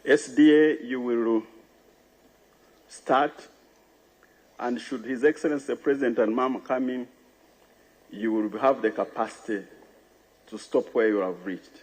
SDA, you will start, and should His Excellency the President and Mama come in, you will have the capacity to stop where you have reached.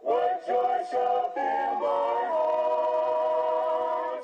What joy shall fill my heart?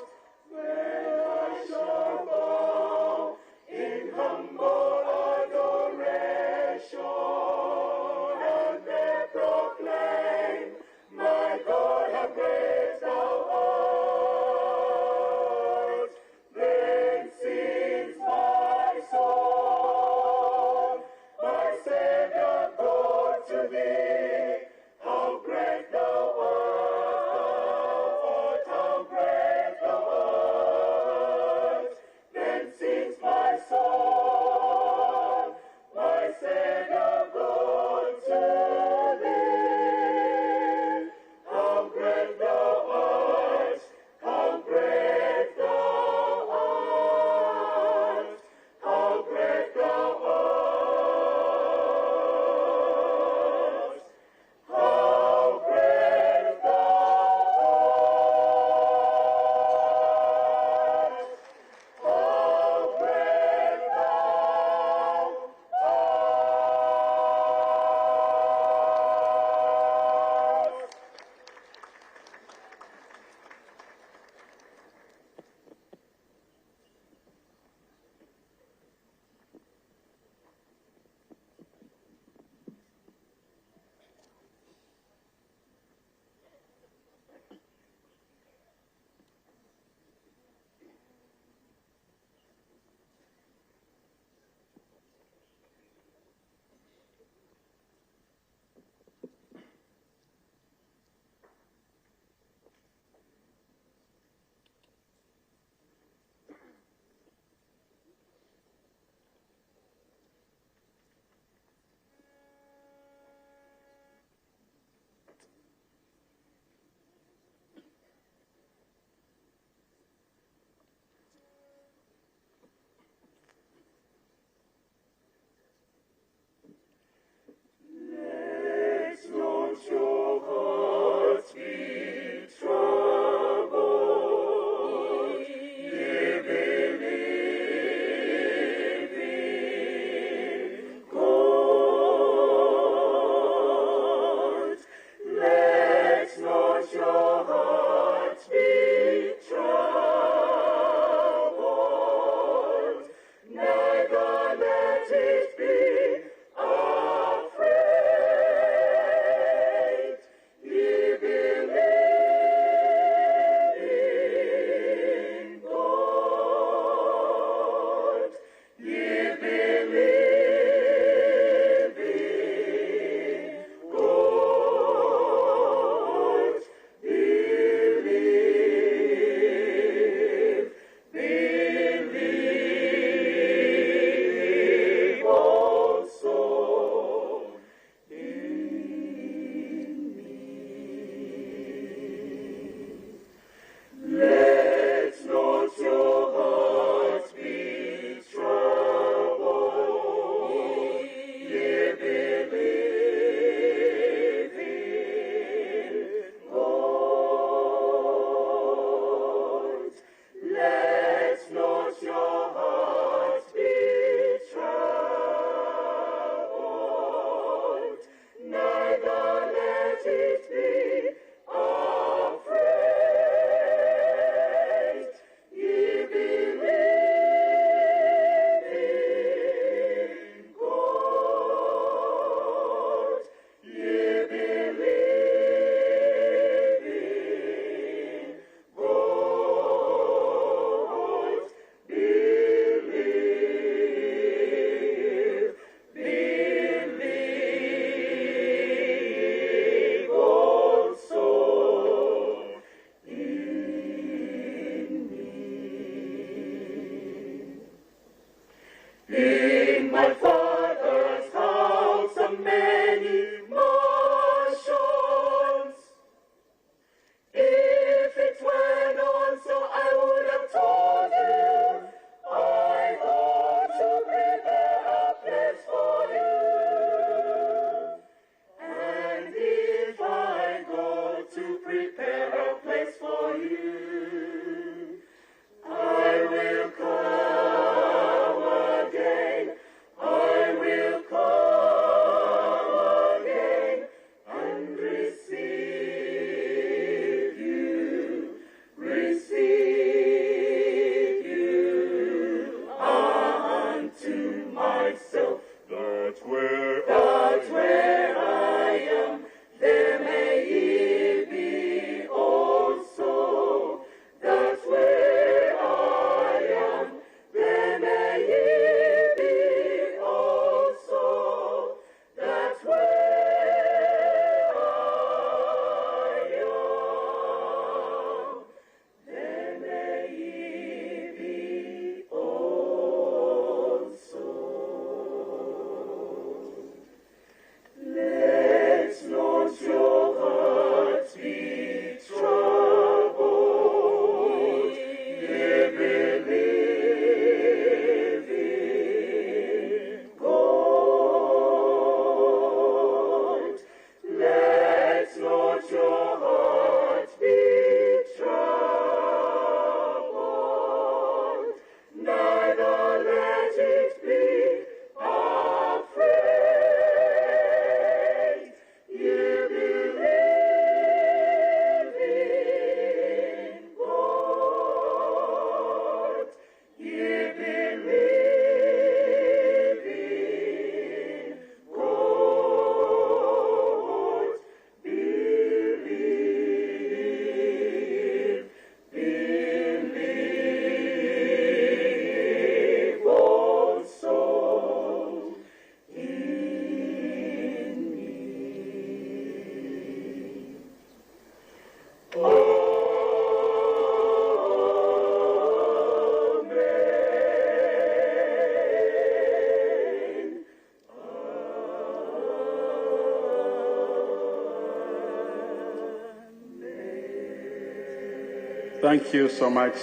Thank you so much.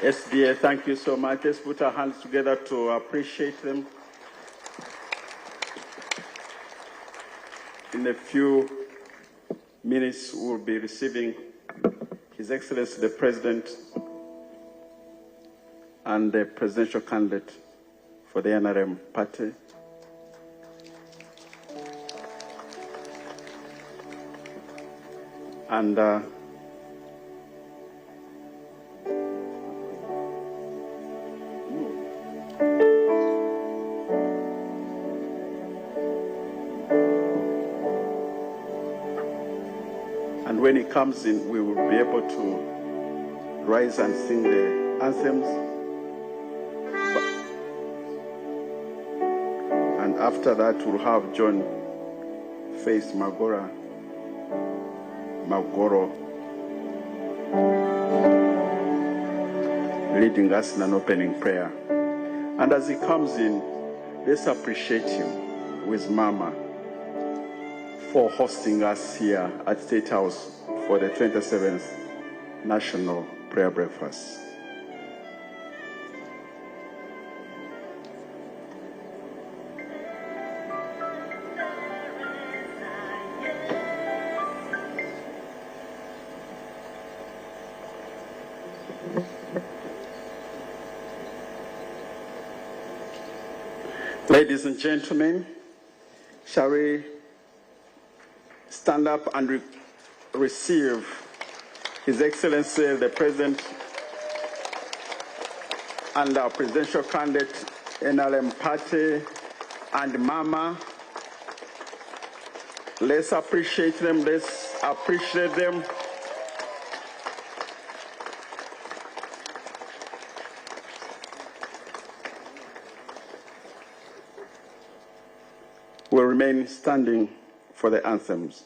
SDA, thank you so much. Let's put our hands together to appreciate them. In a few minutes, we'll be receiving His Excellency the President and the presidential candidate for the NRM party. And when he comes in, we will be able to rise and sing the anthems. And after that, we'll have John Faith Magoro leading us in an opening prayer. And as he comes in, let's appreciate him with Mama for hosting us here at State House for the 27th National Prayer Breakfast. Ladies and gentlemen, shall we stand up and receive His Excellency the President and our presidential candidate, NRM Party, and Mama. Let's appreciate them. Let's appreciate them. We'll remain standing for the anthems.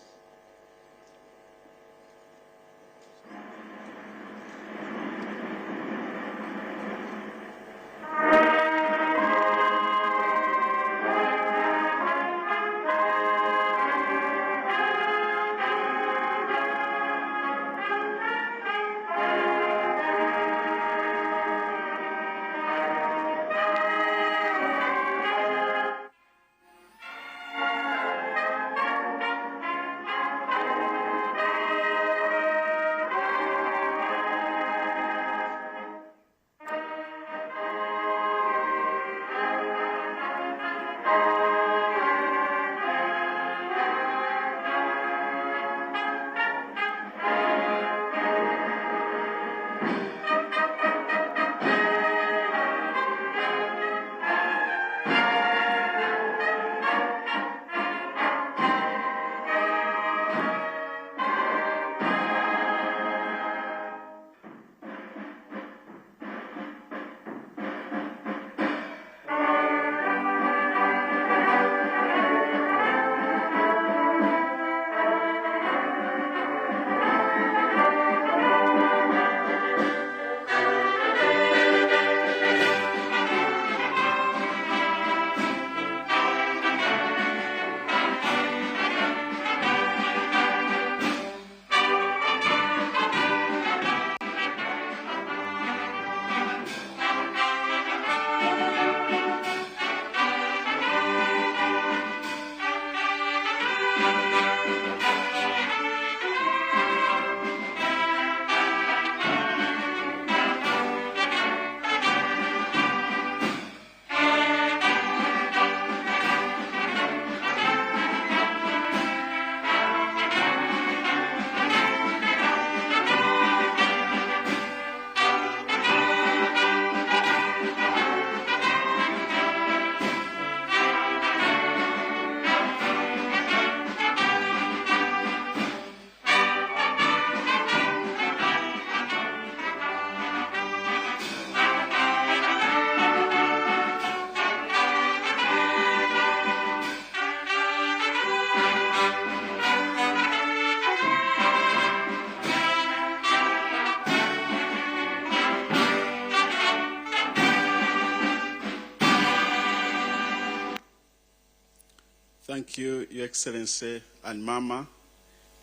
Thank you, Your Excellency and Mama.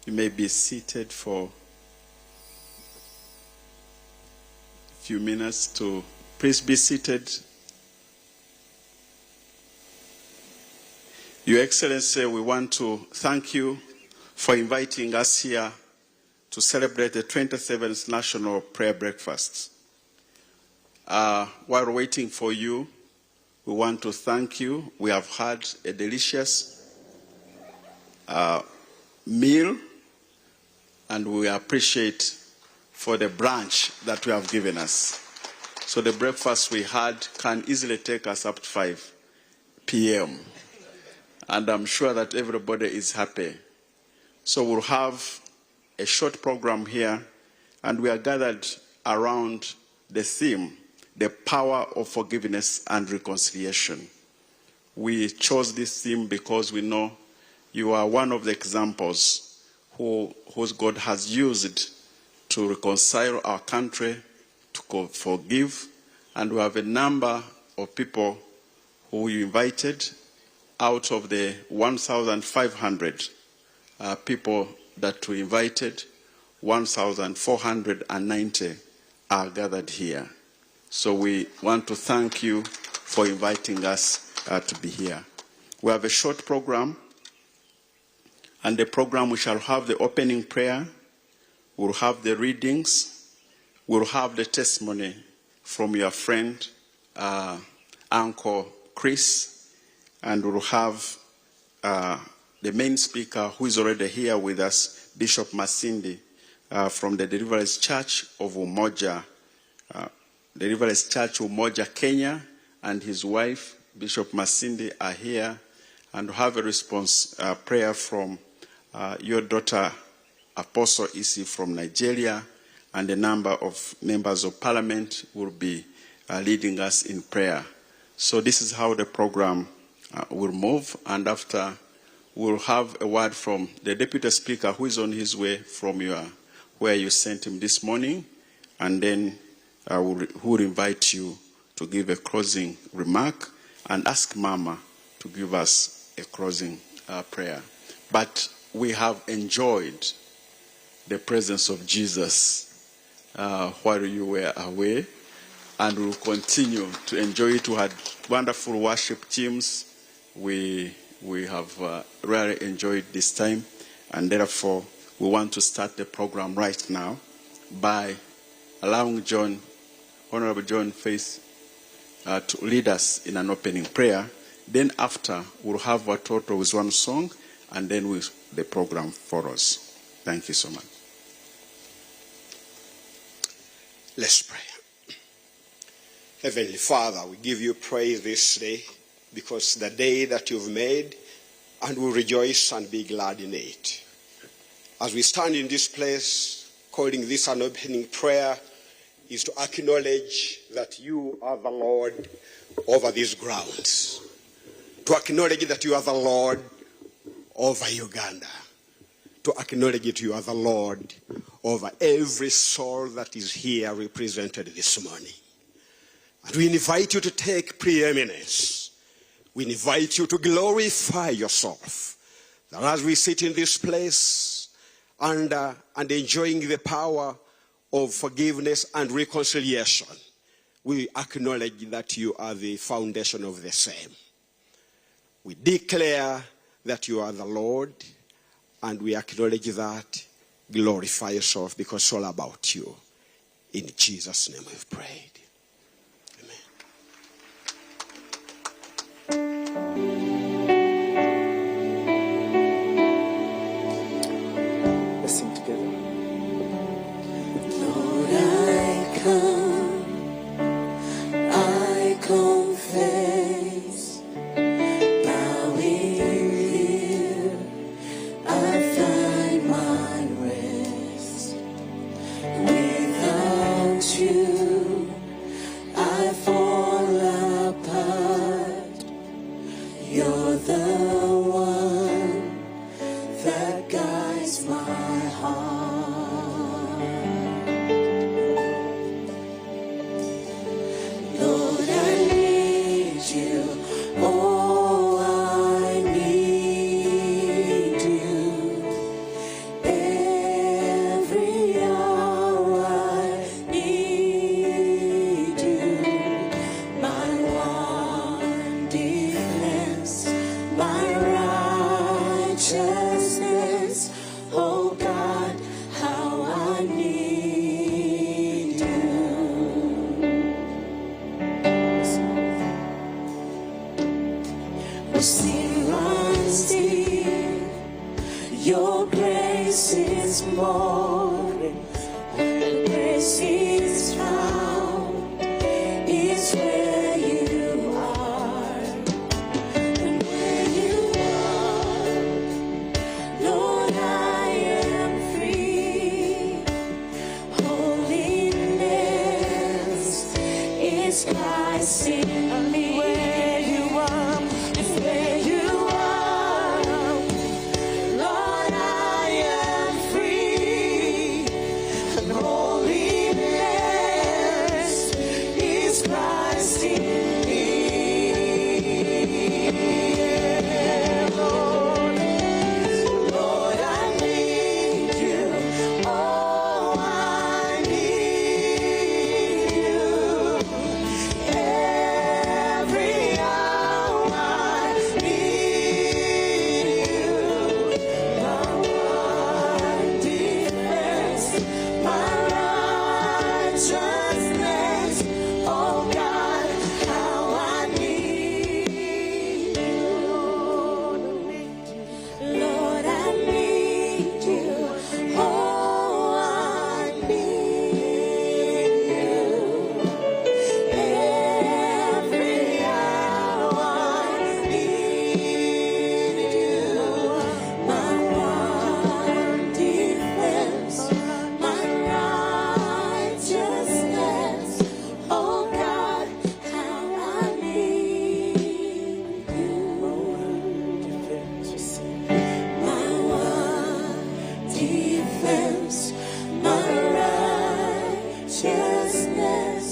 You may be seated for a few minutes to please be seated. Your Excellency, we want to thank you for inviting us here to celebrate the 27th National Prayer Breakfast. While waiting for you, we want to thank you. We have had a delicious meal, and we appreciate for the brunch that you have given us. So the breakfast we had can easily take us up to 5 p.m. And I'm sure that everybody is happy. So we'll have a short program here, and we are gathered around the theme, the power of forgiveness and reconciliation. We chose this theme because we know you are one of the examples whose God has used to reconcile our country, to forgive, and we have a number of people who you invited. Out of the 1,500 people that we invited, 1,490 are gathered here. So we want to thank you for inviting us to be here. We have a short program, and the program we shall have the opening prayer, we'll have the readings, we'll have the testimony from your friend, Uncle Chris, and we'll have the main speaker who is already here with us, Bishop Masindi, from the Deliverance Church of Umoja, Deliverance Church Umoja, Kenya, and his wife, Bishop Masindi, are here, and we'll have a response prayer from your daughter, Apostle Isi from Nigeria, and a number of members of parliament will be leading us in prayer. So this is how the program will move, and after we'll have a word from the Deputy Speaker who is on his way from where you sent him this morning, and then we'll invite you to give a closing remark and ask Mama to give us a closing prayer. But we have enjoyed the presence of Jesus while you were away, and we'll continue to enjoy it. We had wonderful worship teams. We have really enjoyed this time, and therefore we want to start the program right now by allowing Honorable John Faith to lead us in an opening prayer. Then after, we'll have Watoto with one song, and then the program follows. Thank you so much. Let's pray. Heavenly Father, we give you praise this day, because the day that you've made, and we'll rejoice and be glad in it. As we stand in this place, calling this an opening prayer, is to acknowledge that you are the Lord over these grounds. To acknowledge that you are the Lord over Uganda. To acknowledge that you are the Lord over every soul that is here represented this morning. And we invite you to take preeminence. We invite you to glorify yourself. That as we sit in this place and enjoying the power of forgiveness and reconciliation, we acknowledge that you are the foundation of the same. We declare that you are the Lord, and we acknowledge that. Glorify yourself, because it's all about you. In Jesus' name we've prayed. Let's sing together. Lord, I confess, bowing here, I find my rest. Without you, Your grace is more. Where grace is found is where you are. And where you are, Lord, I am free. Holiness is Christ in me. Where you are, and where you are, Lord, I am free. And holiness is Christ in me. Lord, Lord, I need you. Oh, I need you. Every hour I need you. My one defense, my righteousness. Oh God, how I need you. Lord, I need you. Oh, I need you. Every hour I need you. My one defense, my righteousness. Oh God, how I need you. My one defense, my righteousness.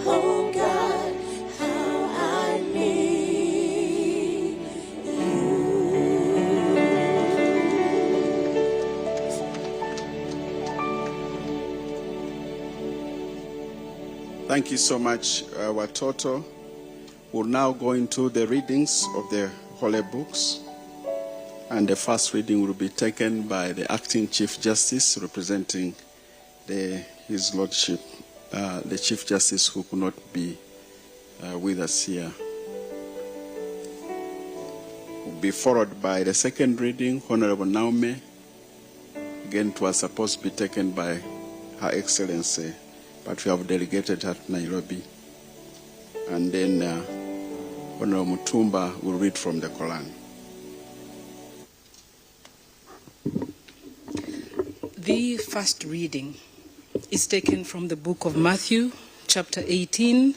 Oh God, how I need you. Thank you so much, Watoto. We'll now go into the readings of the Holy Books. And the first reading will be taken by the Acting Chief Justice representing His Lordship, the Chief Justice who could not be with us here. Will be followed by the second reading, Honorable Naomi. Again, it was supposed to be taken by Her Excellency, but we have delegated her to Nairobi. And then Honorable Mutumba will read from the Quran. The first reading is taken from the book of Matthew, chapter 18,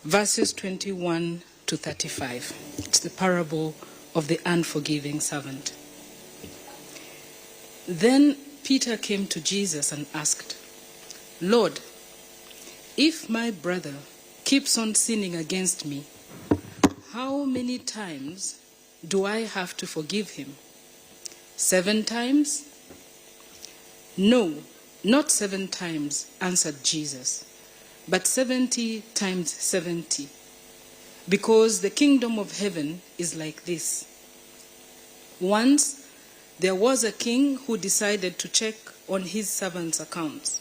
verses 21 to 35. It's the parable of the unforgiving servant. Then Peter came to Jesus and asked, Lord, if my brother keeps on sinning against me, how many times do I have to forgive him? 7 times? No, not 7 times, answered Jesus, but 70 times 70. Because the kingdom of heaven is like this. Once there was a king who decided to check on his servants' accounts.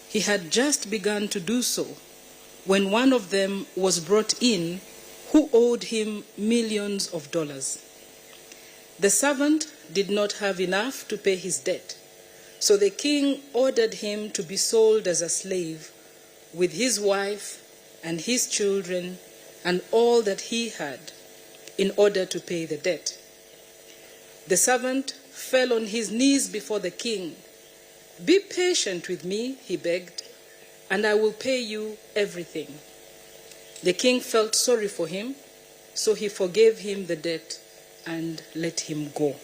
He had just begun to do so when one of them was brought in who owed him millions of dollars. The servant did not have enough to pay his debt. So the king ordered him to be sold as a slave with his wife and his children and all that he had in order to pay the debt. The servant fell on his knees before the king. Be patient with me, he begged, and I will pay you everything. The king felt sorry for him, so he forgave him the debt and let him go.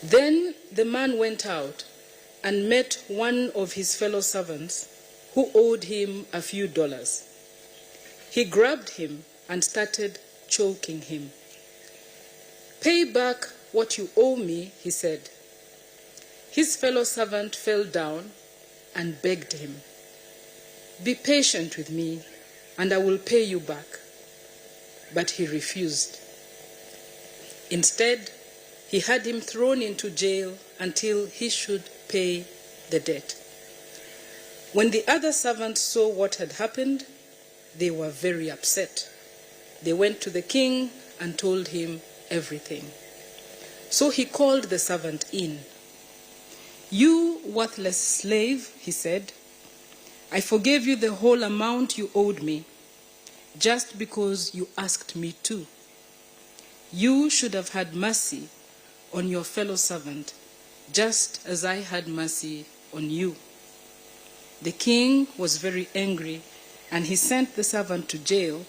Then the man went out and met one of his fellow servants who owed him a few dollars. He grabbed him and started choking him. Pay back what you owe me, he said. His fellow servant fell down and begged him, be patient with me and I will pay you back. But he refused. Instead, he had him thrown into jail until he should pay the debt. When the other servants saw what had happened, they were very upset. They went to the king and told him everything. So he called the servant in. "You worthless slave," he said, "I forgave you the whole amount you owed me, just because you asked me to. You should have had mercy on your fellow servant, just as I had mercy on you." The king was very angry, and he sent the servant to jail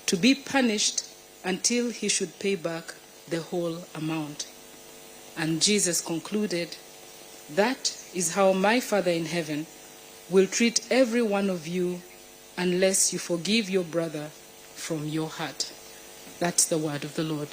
to be punished until he should pay back the whole amount. And Jesus concluded, "That is how my Father in heaven will treat every one of you unless you forgive your brother from your heart." That's the word of the Lord.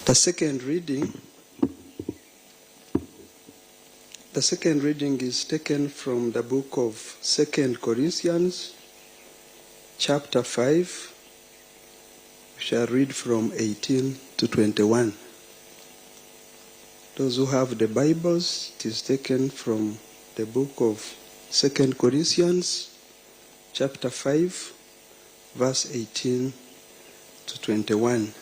The second reading is taken from the book of 2 Corinthians, chapter 5. We shall read from 18 to 21. Those who have the Bibles, it is taken from the book of 2 Corinthians, chapter 5, verse 18 to 21.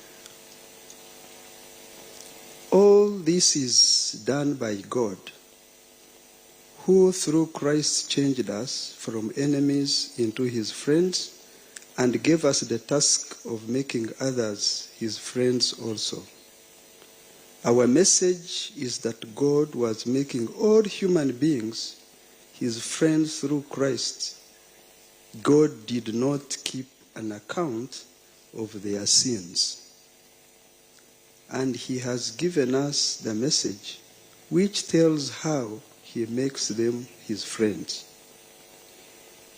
All this is done by God, who through Christ changed us from enemies into his friends and gave us the task of making others his friends also. Our message is that God was making all human beings his friends through Christ. God did not keep an account of their sins. And he has given us the message which tells how he makes them his friends.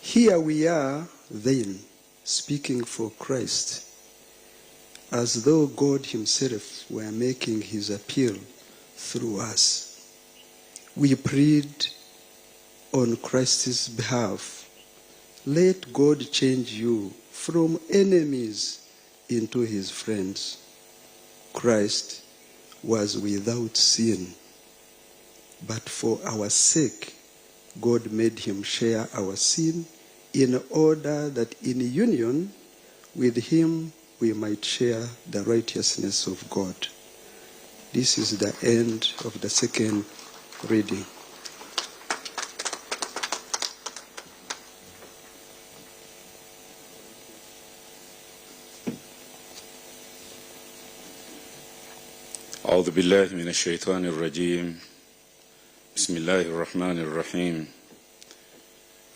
Here we are, then, speaking for Christ, as though God himself were making his appeal through us. We plead on Christ's behalf, let God change you from enemies into his friends. Christ was without sin, but for our sake, God made him share our sin in order that in union with him we might share the righteousness of God. This is the end of the second reading. أعوذ بالله من الشيطان الرجيم بسم الله الرحمن الرحيم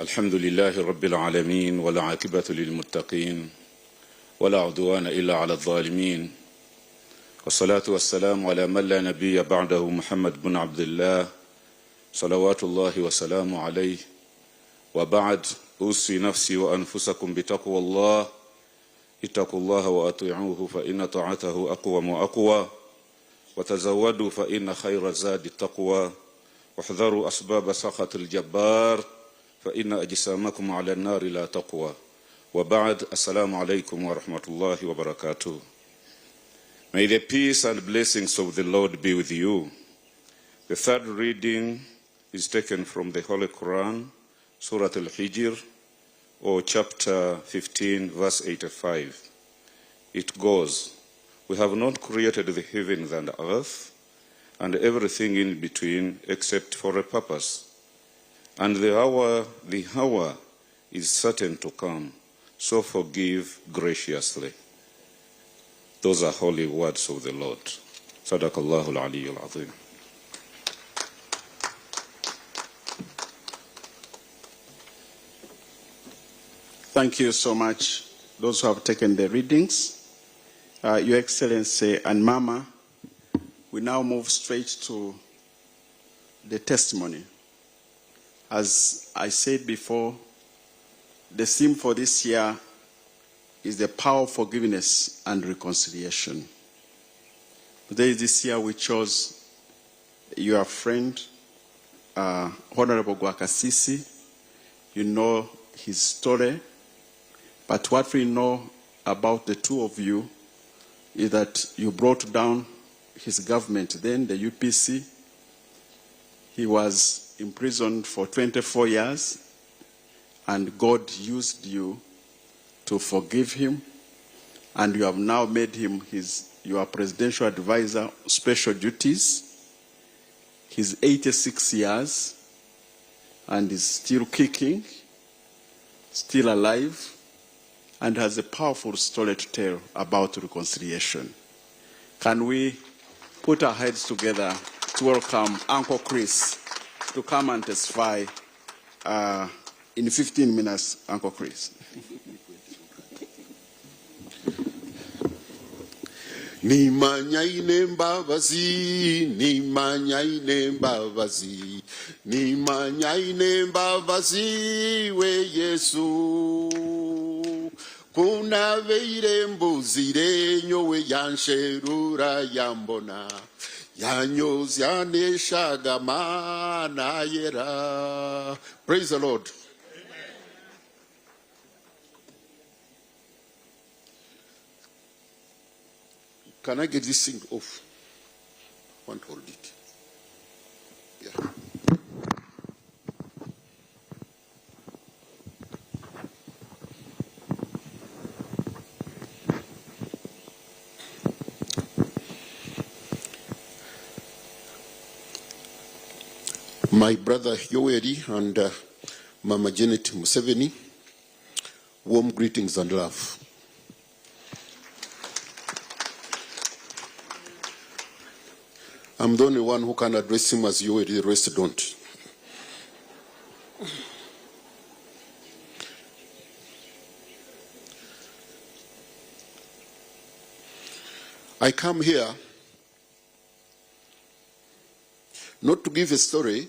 الحمد لله رب العالمين والعاقبة للمتقين ولا عدوان إلا على الظالمين والصلاة والسلام على من لا نبي بعده محمد بن عبد الله صلوات الله وسلامه عليه وبعد أوصي نفسي وأنفسكم بتقوى الله اتقوا الله وأطيعوه فإن طاعته أقوم وأقوى وتزودوا فإن خير الزاد التقوى واحذروا أسباب سخط الجبار فإن أجسامكم على النار لا تقوى وبعد السلام عليكم ورحمة الله وبركاته. May the peace and blessings of the Lord be with you. The third reading is taken from the Holy Quran, Surah Al-Hijr, or chapter 15, verse 85. It goes, "We have not created the heavens and earth and everything in between except for a purpose. And the hour is certain to come, so forgive graciously." Those are holy words of the Lord. Sadaqallahu al-Aliyyul Azim. Thank you so much, those who have taken the readings. Your Excellency and Mama, we now move straight to the testimony. As I said before, the theme for this year is the power of forgiveness and reconciliation. Today, this year, we chose your friend, Honorable Gwakasisi. You know his story, but what we know about the two of you is that you brought down his government then, the UPC. He was imprisoned for 24 years, and God used you to forgive him, and you have now made him your presidential advisor, special duties. He's 86 years and is still kicking, still alive, and has a powerful story to tell about reconciliation. Can we put our heads together to welcome Uncle Chris to come and testify in 15 minutes, Uncle Chris. Nimanya inembabazi, nimanya inembabazi, nimanya inembabazi we Yesu. Kuna veire mbuzire nyowe yansherura yambona, yanyozi yaneshaga mana yera. Praise the Lord. Can I get this thing off? I want to hold it. Yeah. My brother Yoweri and Mama Janet Museveni, warm greetings and love. I'm the only one who can address him as Yoweri, the rest don't. I come here not to give a story,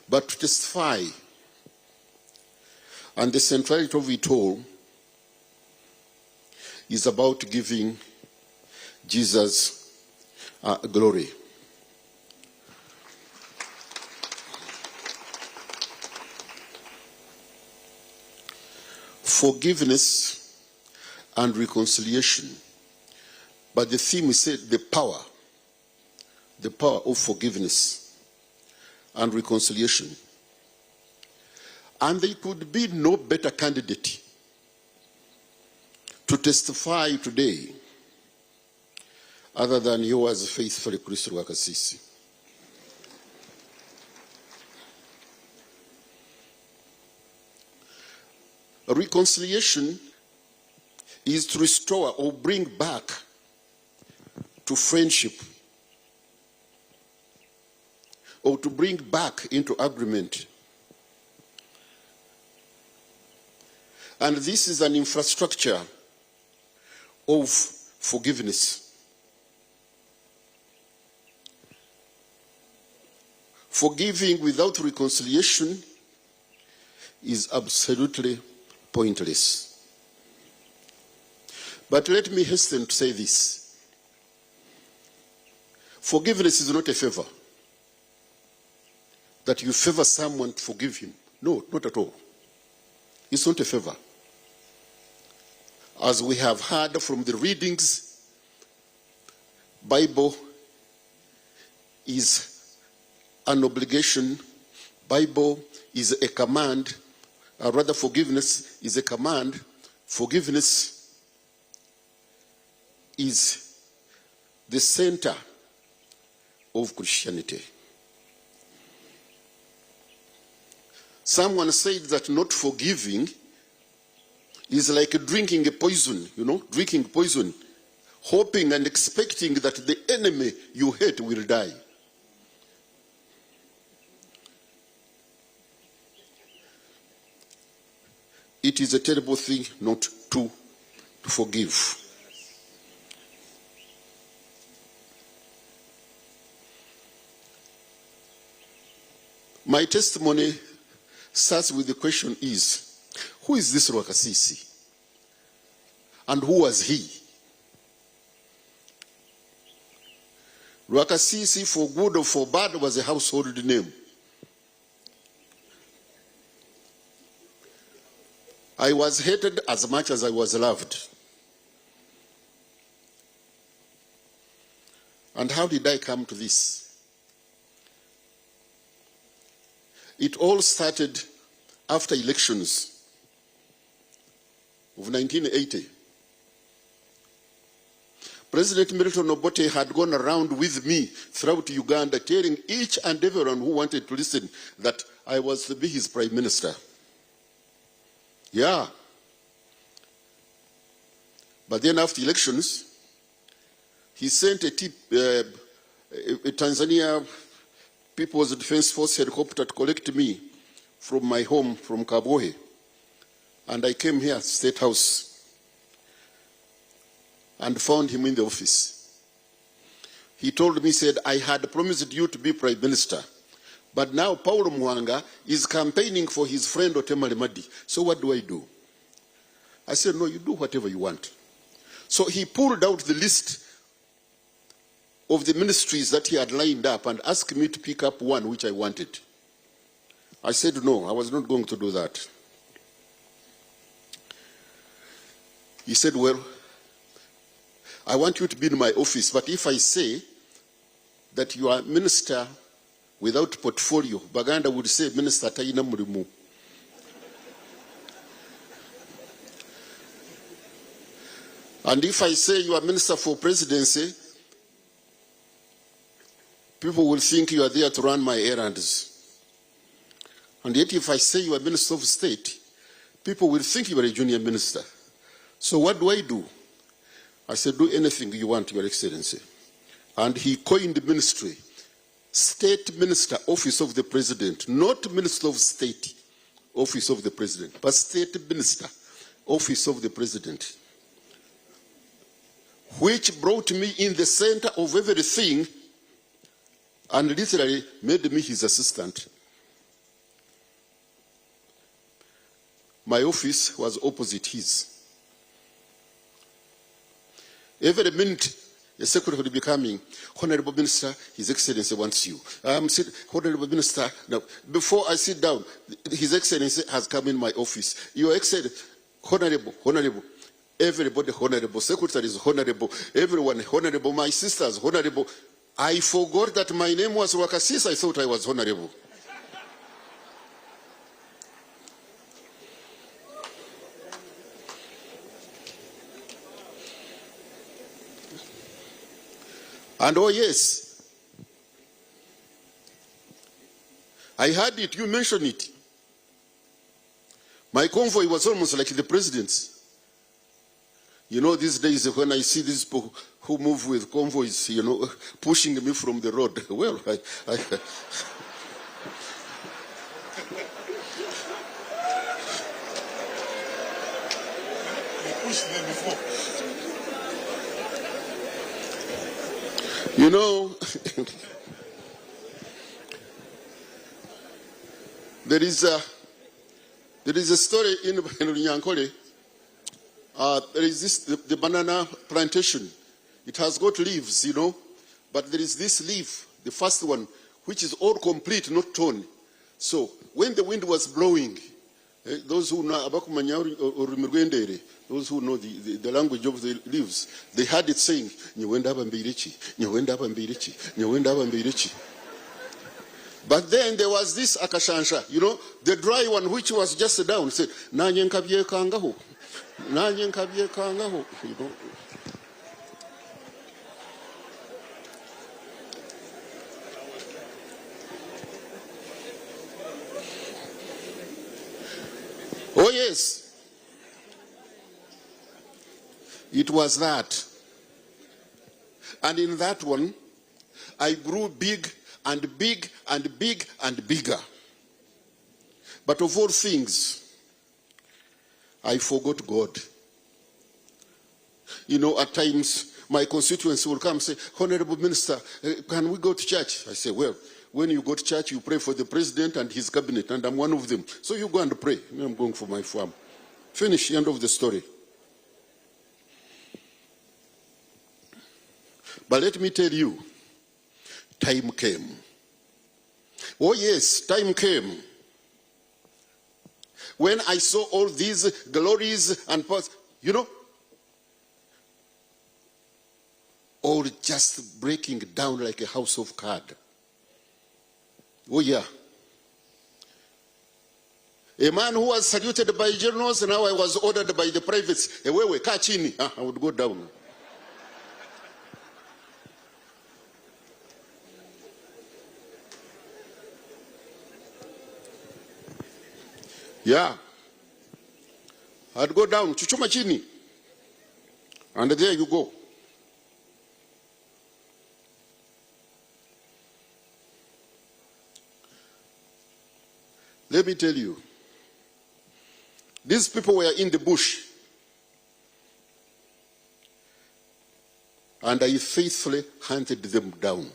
but to testify. And the centrality of it all is about giving Jesus glory. Forgiveness and reconciliation. But the theme is said the power of forgiveness and reconciliation. And there could be no better candidate to testify today other than yours faithfully, Chris Gwakasisi. Reconciliation is to restore or bring back to friendship, or to bring back into agreement. And this is an infrastructure of forgiveness. Forgiving without reconciliation is absolutely pointless. But let me hasten to say this. Forgiveness is not a favor. That you favor someone to forgive him. No, not at all. It's not a favor. As we have heard from the readings, Bible is an obligation. Bible is a command. Rather, forgiveness is a command. Forgiveness is the center of Christianity. Someone said that not forgiving is like drinking a poison, drinking poison, hoping and expecting that the enemy you hate will die. It is a terrible thing not to to forgive. My testimony starts with the question is, who is this Rwakasisi? And who was he? Rwakasisi, for good or for bad, was a household name. I was hated as much as I was loved. And how did I come to this? It all started after elections of 1980. President Milton Obote had gone around with me throughout Uganda telling each and everyone who wanted to listen that I was to be his prime minister. Yeah. But then after elections, he sent a Tanzania People's Defense Force helicopter to collect me from my home, from Kabohe. And I came here, State House, and found him in the office. He told me, said, I had promised you to be prime minister, but now Paulo Mwanga is campaigning for his friend Otemale Madi. So what do I do? I said, no, you do whatever you want. So he pulled out the list of the ministries that he had lined up and asked me to pick up one which I wanted. I said, no, I was not going to do that. He said, well, I want you to be in my office, but if I say that you are a minister without portfolio, Baganda would say, Minister Taina Murimu. And if I say you are minister for presidency, people will think you are there to run my errands. And yet if I say you are minister of state, people will think you are a junior minister. So what do I do? I said, do anything you want, Your Excellency. And he coined the ministry, State Minister, Office of the President, not Minister of State, Office of the President, but State Minister, Office of the President, which brought me in the center of everything and literally made me his assistant. My office was opposite his. Every minute, a secretary will be coming. Honorable Minister, His Excellency wants you. Honorable Minister, now, before I sit down, His Excellency has come in my office. Your Excellency, Honorable, everybody honorable, secretary is honorable, everyone honorable, my sisters honorable. I forgot that my name was Rwakasisi. I thought I was honorable. And oh yes, I heard it, you mentioned it. My convoy was almost like the president's. You know, these days when I see these people who move with convoys, you know, pushing me from the road, well, you know, there is a story in Nyankole. There is the banana plantation. It has got leaves, you know, but there is this leaf, the first one, which is all complete, not torn. So when the wind was blowing, those who know those who know the language of the leaves, they had it saying, but then there was this akashansha, you know, the dry one which was just down, said, you know. Oh yes, it was that. And in that one, I grew big and big and big and bigger. But of all things, I forgot God. You know, at times my constituents will come and say, Honorable Minister, can we go to church? I say, well, when you go to church, you pray for the president and his cabinet, and I'm one of them. So you go and pray. I'm going for my farm. Finish, end of the story. But let me tell you, time came. Oh yes, time came. When I saw all these glories and powers, you know, all just breaking down like a house of cards. Oh yeah. A man who was saluted by generals, and now I was ordered by the privates. Ewewe, kaa chini. I would go down. Yeah. I'd go down. Chuchuma chini. And there you go. Let me tell you, these people were in the bush, and I faithfully hunted them down.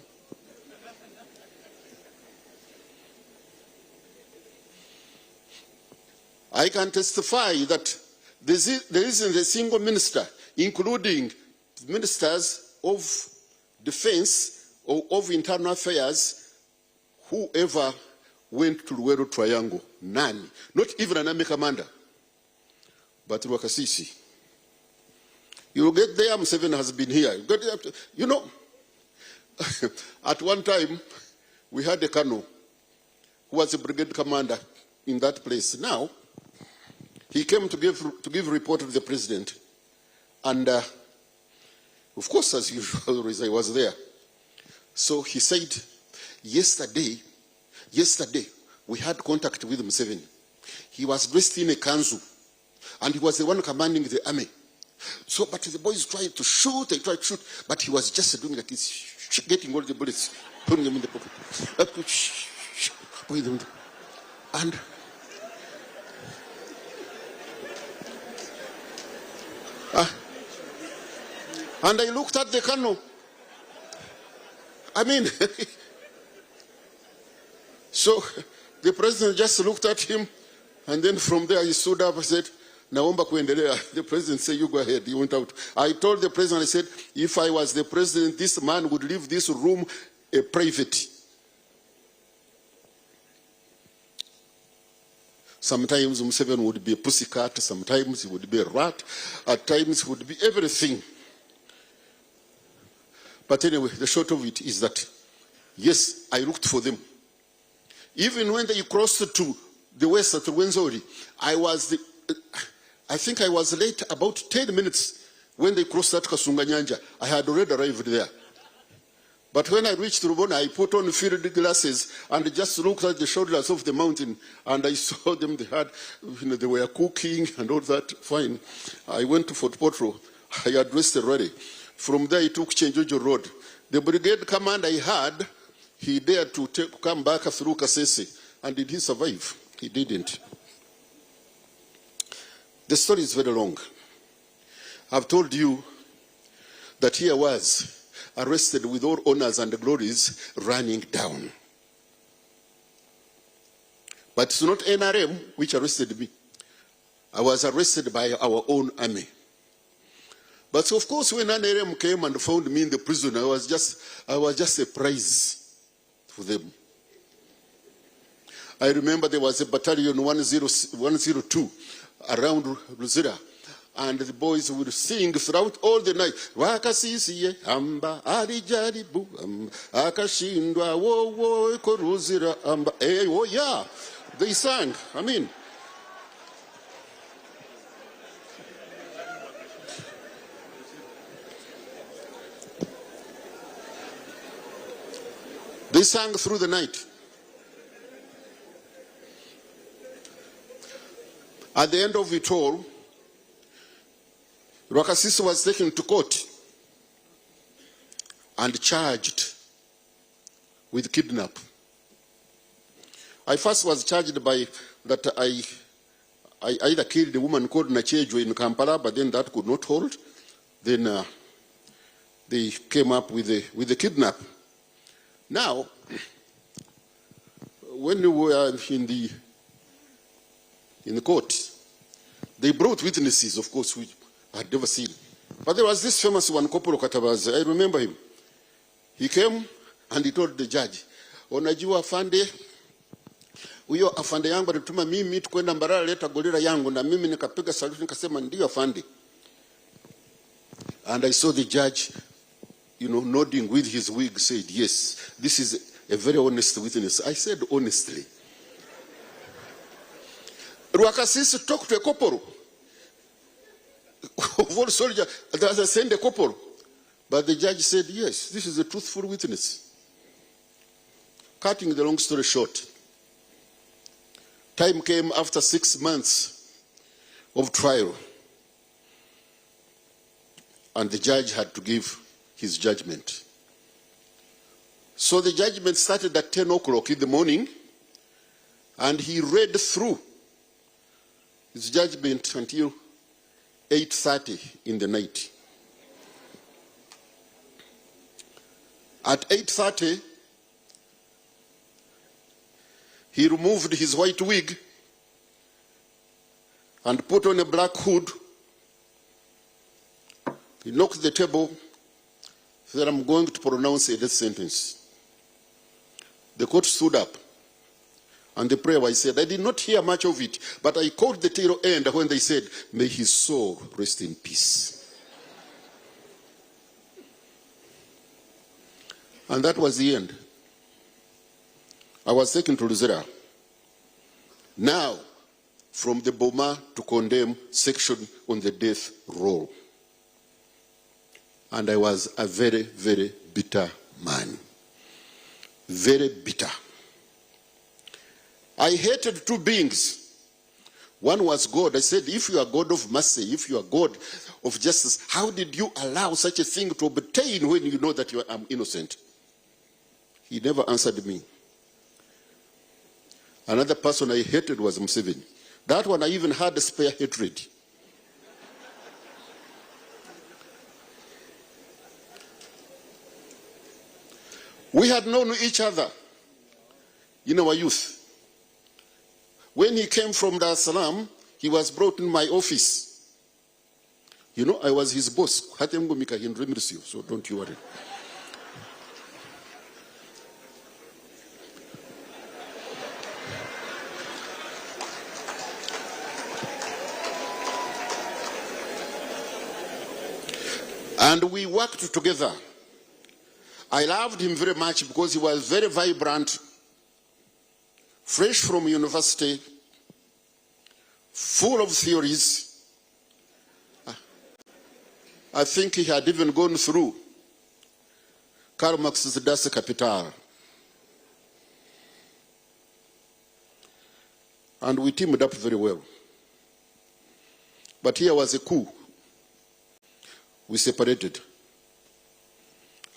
I can testify that there isn't a single minister, including ministers of defense or of internal affairs, who ever went to Luweero Triangle. None. Not even an army commander. But Rwakasisi. You will get there, Museveni has been here. You know, at one time, we had a colonel who was a brigade commander in that place. Now, he came to give report to the president. And, of course, as usual, I was there. So he said, yesterday, we had contact with Museveni. He was dressed in a kanzu, and he was the one commanding the army. So, but the boys tried to shoot, they tried to shoot, but he was just doing like this, getting all the bullets, putting them in the pocket. And I looked at the colonel. I mean, so the president just looked at him, and then from there he stood up and said, Naomba kuendelea. The president said, you go ahead. He went out. I told the president, I said, if I was the president, this man would leave this room a private. Sometimes Museveni would be a pussycat, sometimes he would be a rat, at times he would be everything. But anyway, the short of it is that, yes, I looked for them. Even when they crossed to the west at Rwenzori, I think I was late about 10 minutes when they crossed that Kasunga Nyanja. I had already arrived there. But when I reached Rubona, I put on field glasses and just looked at the shoulders of the mountain, and I saw them. They were cooking and all that. Fine. I went to Fort Potro. I had dressed already. From there, I took Chenjojo Road. The brigade command I had, he dared to come back through Kasese. And did he survive? He didn't. The story is very long. I've told you that he was arrested with all honors and glories running down. But it's not NRM which arrested me. I was arrested by our own army. But of course, when NRM came and found me in the prison, I was just a prize for them. I remember there was a battalion 102 around Luzira, and the boys would sing throughout all the night. Wakasisi amba alijaribu akashindwa wo ko Luzira amba. Oh yeah, they sang. I mean, they sang through the night. At the end of it all, Rwakasisi was taken to court and charged with kidnap. I first was charged by that I either killed a woman called Nachejwe in Kampala, but then that could not hold. Then they came up with the kidnap. Now, when we were in the court, they brought witnesses, of course, which I had never seen. But there was this famous one, Kopolo Katabazi. I remember him. He came and he told the judge, "Onajua afande, huyo afande yangu alituma mimi tukwenda Mbarara leta gorilla yangu na mimi nikapiga saluti nikasema ndio afande." And I saw the judge, nodding with his wig, said, "Yes, this is a very honest witness." I said, "Honestly." Rwakasisi talked to a corporal. Of all soldiers, I sent a corporal. But the judge said, "Yes, this is a truthful witness." Cutting the long story short, time came after 6 months of trial, and the judge had to give his judgment. So the judgment started at 10 o'clock in the morning, and he read through his judgment until 8:30 in the night. At 8:30, he removed his white wig and put on a black hood. He knocked the table, said, "I'm going to pronounce a death sentence." The court stood up, and the prayer I said, I did not hear much of it, but I caught the tail end when they said, "May his soul rest in peace." And that was the end. I was taken to Luzera. Now, from the Boma to condemn section on the death roll. And I was a very, very bitter man. Very bitter. I hated two beings. One was God. I said, if you are God of mercy, if you are God of justice, how did you allow such a thing to obtain when you know that I'm innocent? He never answered me. Another person I hated was Museveni. That one I even had a spare hatred. We had known each other in our youth. When he came from Dar es Salaam, he was brought in my office. I was his boss. So don't you worry. And we worked together. I loved him very much because he was very vibrant, fresh from university, full of theories. I think he had even gone through Karl Marx's Das Kapital. And we teamed up very well. But here was a coup. We separated.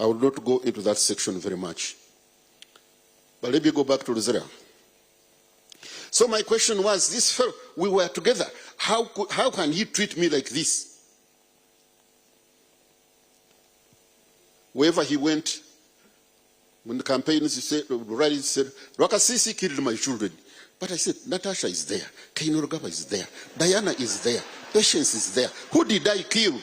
I will not go into that section very much. But let me go back to Luzera. So my question was, this fellow, we were together. How can he treat me like this? Wherever he went, when the campaigns, he said, Rwakasisi killed my children. But I said, Natasha is there. Kainerugaba is there. Diana is there. Patience is there. Who did I kill?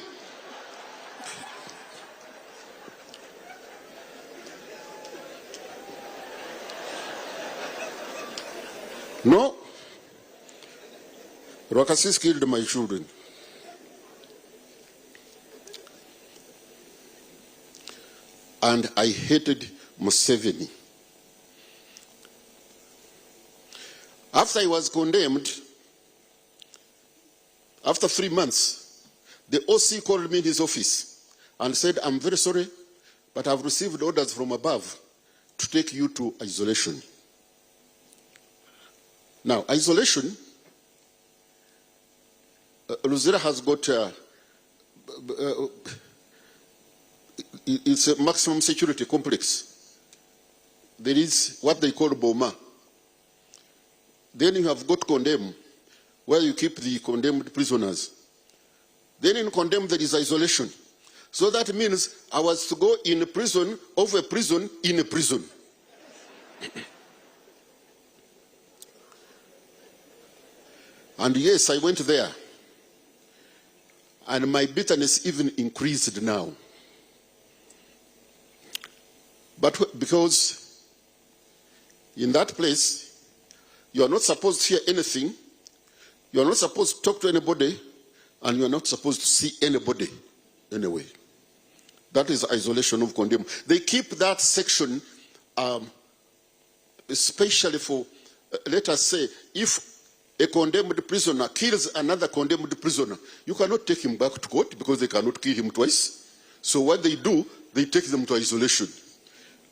No. Rwakasisi killed my children. And I hated Museveni. After I was condemned, after 3 months, the OC called me in his office and said, "I'm very sorry, but I've received orders from above to take you to isolation." Now, isolation, Luzera has got, it's a maximum security complex. There is what they call Boma. Then you have got Condemn, where you keep the condemned prisoners. Then in Condemn there is isolation, So that means I was to go in a prison of a prison in a prison. And yes, I went there. And my bitterness even increased now. But because in that place, you are not supposed to hear anything, you are not supposed to talk to anybody, and you are not supposed to see anybody anyway. That is isolation of condemned. They keep that section especially for, let us say, if a condemned prisoner kills another condemned prisoner, you cannot take him back to court because they cannot kill him twice. So what they do, they take them to isolation.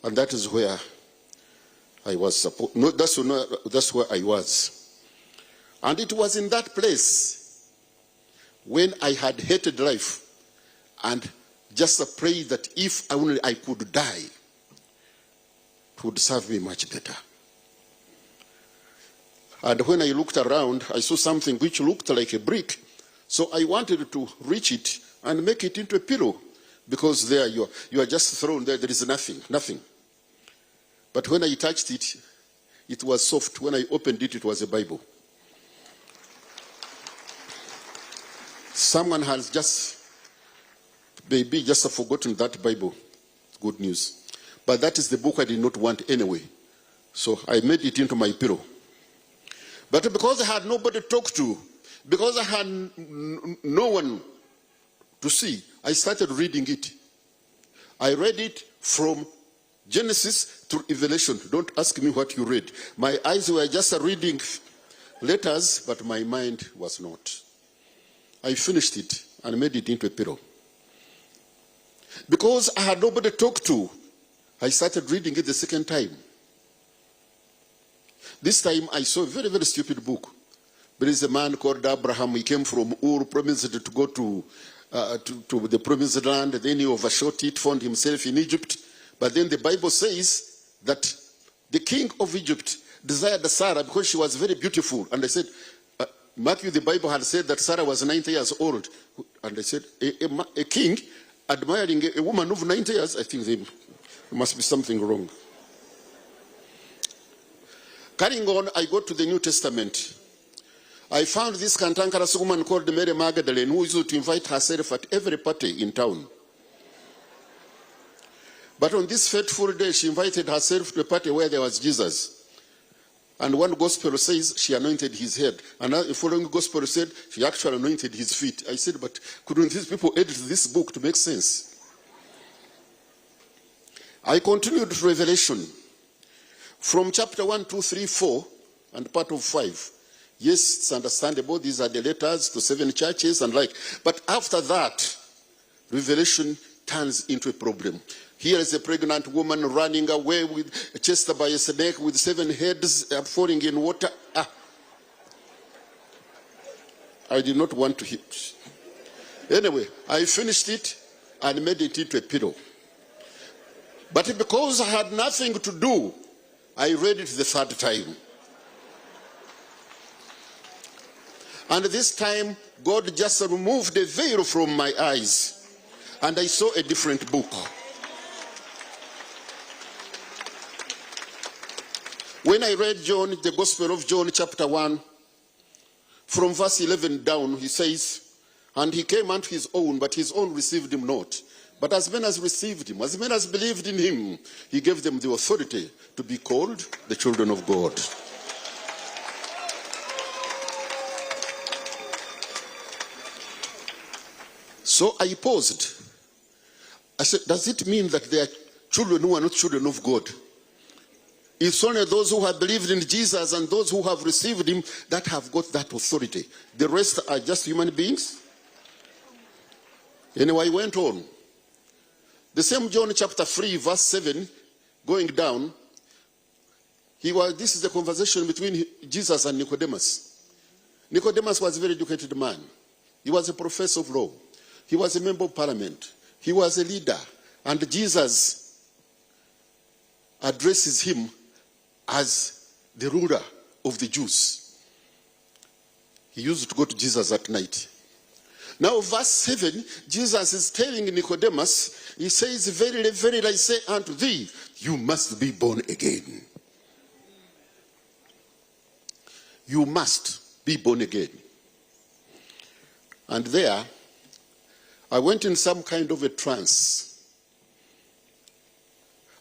And that is where I was supposed, no, that's where I was. And it was in that place when I had hated life and just prayed that if only I could die, it would serve me much better. And when I looked around, I saw something which looked like a brick. So I wanted to reach it and make it into a pillow, because there you are just thrown there. There is nothing. But when I touched it, it was soft. When I opened it, it was a Bible. Someone has just forgotten that Bible. Good news. But that is the book I did not want anyway. So I made it into my pillow. But because I had nobody to talk to, because I had no one to see, I started reading it. I read it from Genesis to Revelation. Don't ask me what you read. My eyes were just reading letters, but my mind was not. I finished it and made it into a pillow. Because I had nobody to talk to, I started reading it the second time. This time I saw a very, very stupid book. There is a man called Abraham. He came from Ur, promised to go to the promised land. Then he overshot it, found himself in Egypt. But then the Bible says that the king of Egypt desired Sarah because she was very beautiful. And I said, Matthew, the Bible had said that Sarah was 90 years old. And I said, a king admiring a woman of 90 years? I think there must be something wrong. Carrying on, I got to the New Testament. I found this cantankerous woman called Mary Magdalene, who used to invite herself at every party in town. But on this fateful day, she invited herself to a party where there was Jesus. And one gospel says she anointed his head. And the following gospel said she actually anointed his feet. I said, but couldn't these people edit this book to make sense? I continued to Revelation. From chapter 1, 2, 3, 4, and part of 5. Yes, it's understandable. These are the letters to 7 churches and like. But after that, Revelation turns into a problem. Here is a pregnant woman running away with chased by a snake with 7 heads falling in water. I did not want to hit. Anyway, I finished it and made it into a pillow. But because I had nothing to do, I read it the third time. And this time, God just removed the veil from my eyes. And I saw a different book. When I read John, the Gospel of John, chapter 1, from verse 11 down, he says, and he came unto his own, but his own received him not. But as many as received him, as many as believed in him, he gave them the authority to be called the children of God. So I paused. I said, does it mean that there are children who are not children of God? It's only those who have believed in Jesus and those who have received him that have got that authority. The rest are just human beings. Anyway, I went on. The same John chapter 3, verse 7, going down, this is the conversation between Jesus and Nicodemus. Nicodemus was a very educated man. He was a professor of law. He was a member of parliament. He was a leader. And Jesus addresses him as the ruler of the Jews. He used to go to Jesus at night. Now, verse 7, Jesus is telling Nicodemus, he says, verily, verily, I say unto thee, you must be born again. You must be born again. And there, I went in some kind of a trance.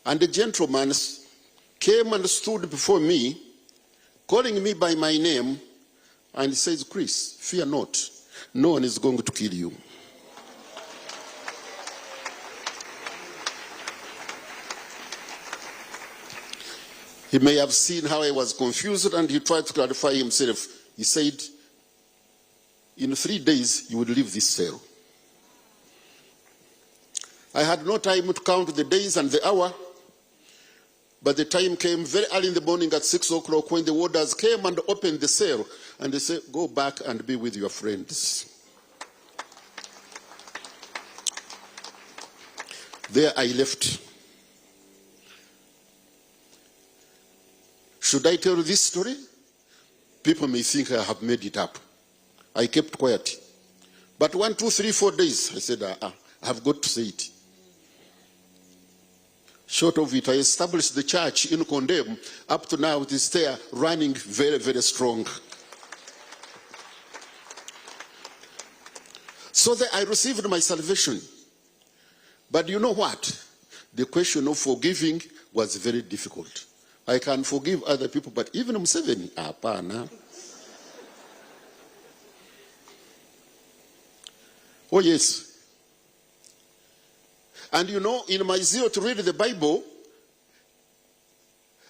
And a gentleman came and stood before me, calling me by my name, and he says, Chris, fear not. No one is going to kill you. He may have seen how I was confused, and he tried to clarify himself. He said, in 3 days, you will leave this cell. I had no time to count the days and the hour, but the time came very early in the morning at 6 o'clock when the warders came and opened the cell, and they said, go back and be with your friends. There I left. Should I tell this story? People may think I have made it up. I kept quiet. But 1, 2, 3, 4 days, I said, I have got to say it. Short of it, I established the church in Condem. Up to now, it is there running very, very strong. So that I received my salvation. But you know what? The question of forgiving was very difficult. I can forgive other people, but even Museveni, apana. Oh yes. And you know, in my zeal to read the Bible,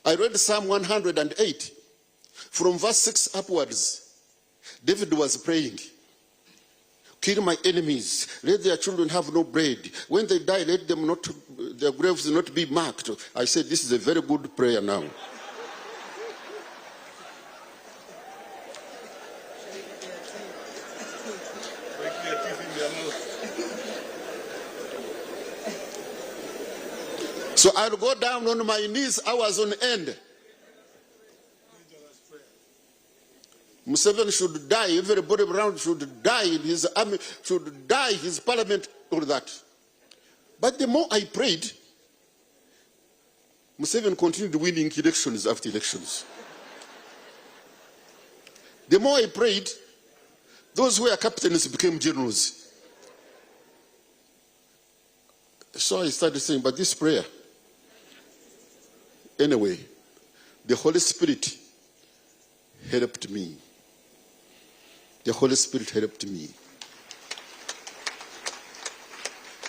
I read Psalm 108. From verse 6 upwards, David was praying. Kill my enemies. Let their children have no bread. When they die, let them not, their graves not be marked. I said, this is a very good prayer now. So I'll go down on my knees hours on end. Museveni should die, everybody around should die, his army should die, his parliament, all that. But the more I prayed, Museveni continued winning elections after elections. The more I prayed, those who were captains became generals. So I started saying, but this prayer, anyway, the Holy Spirit helped me. The Holy Spirit helped me.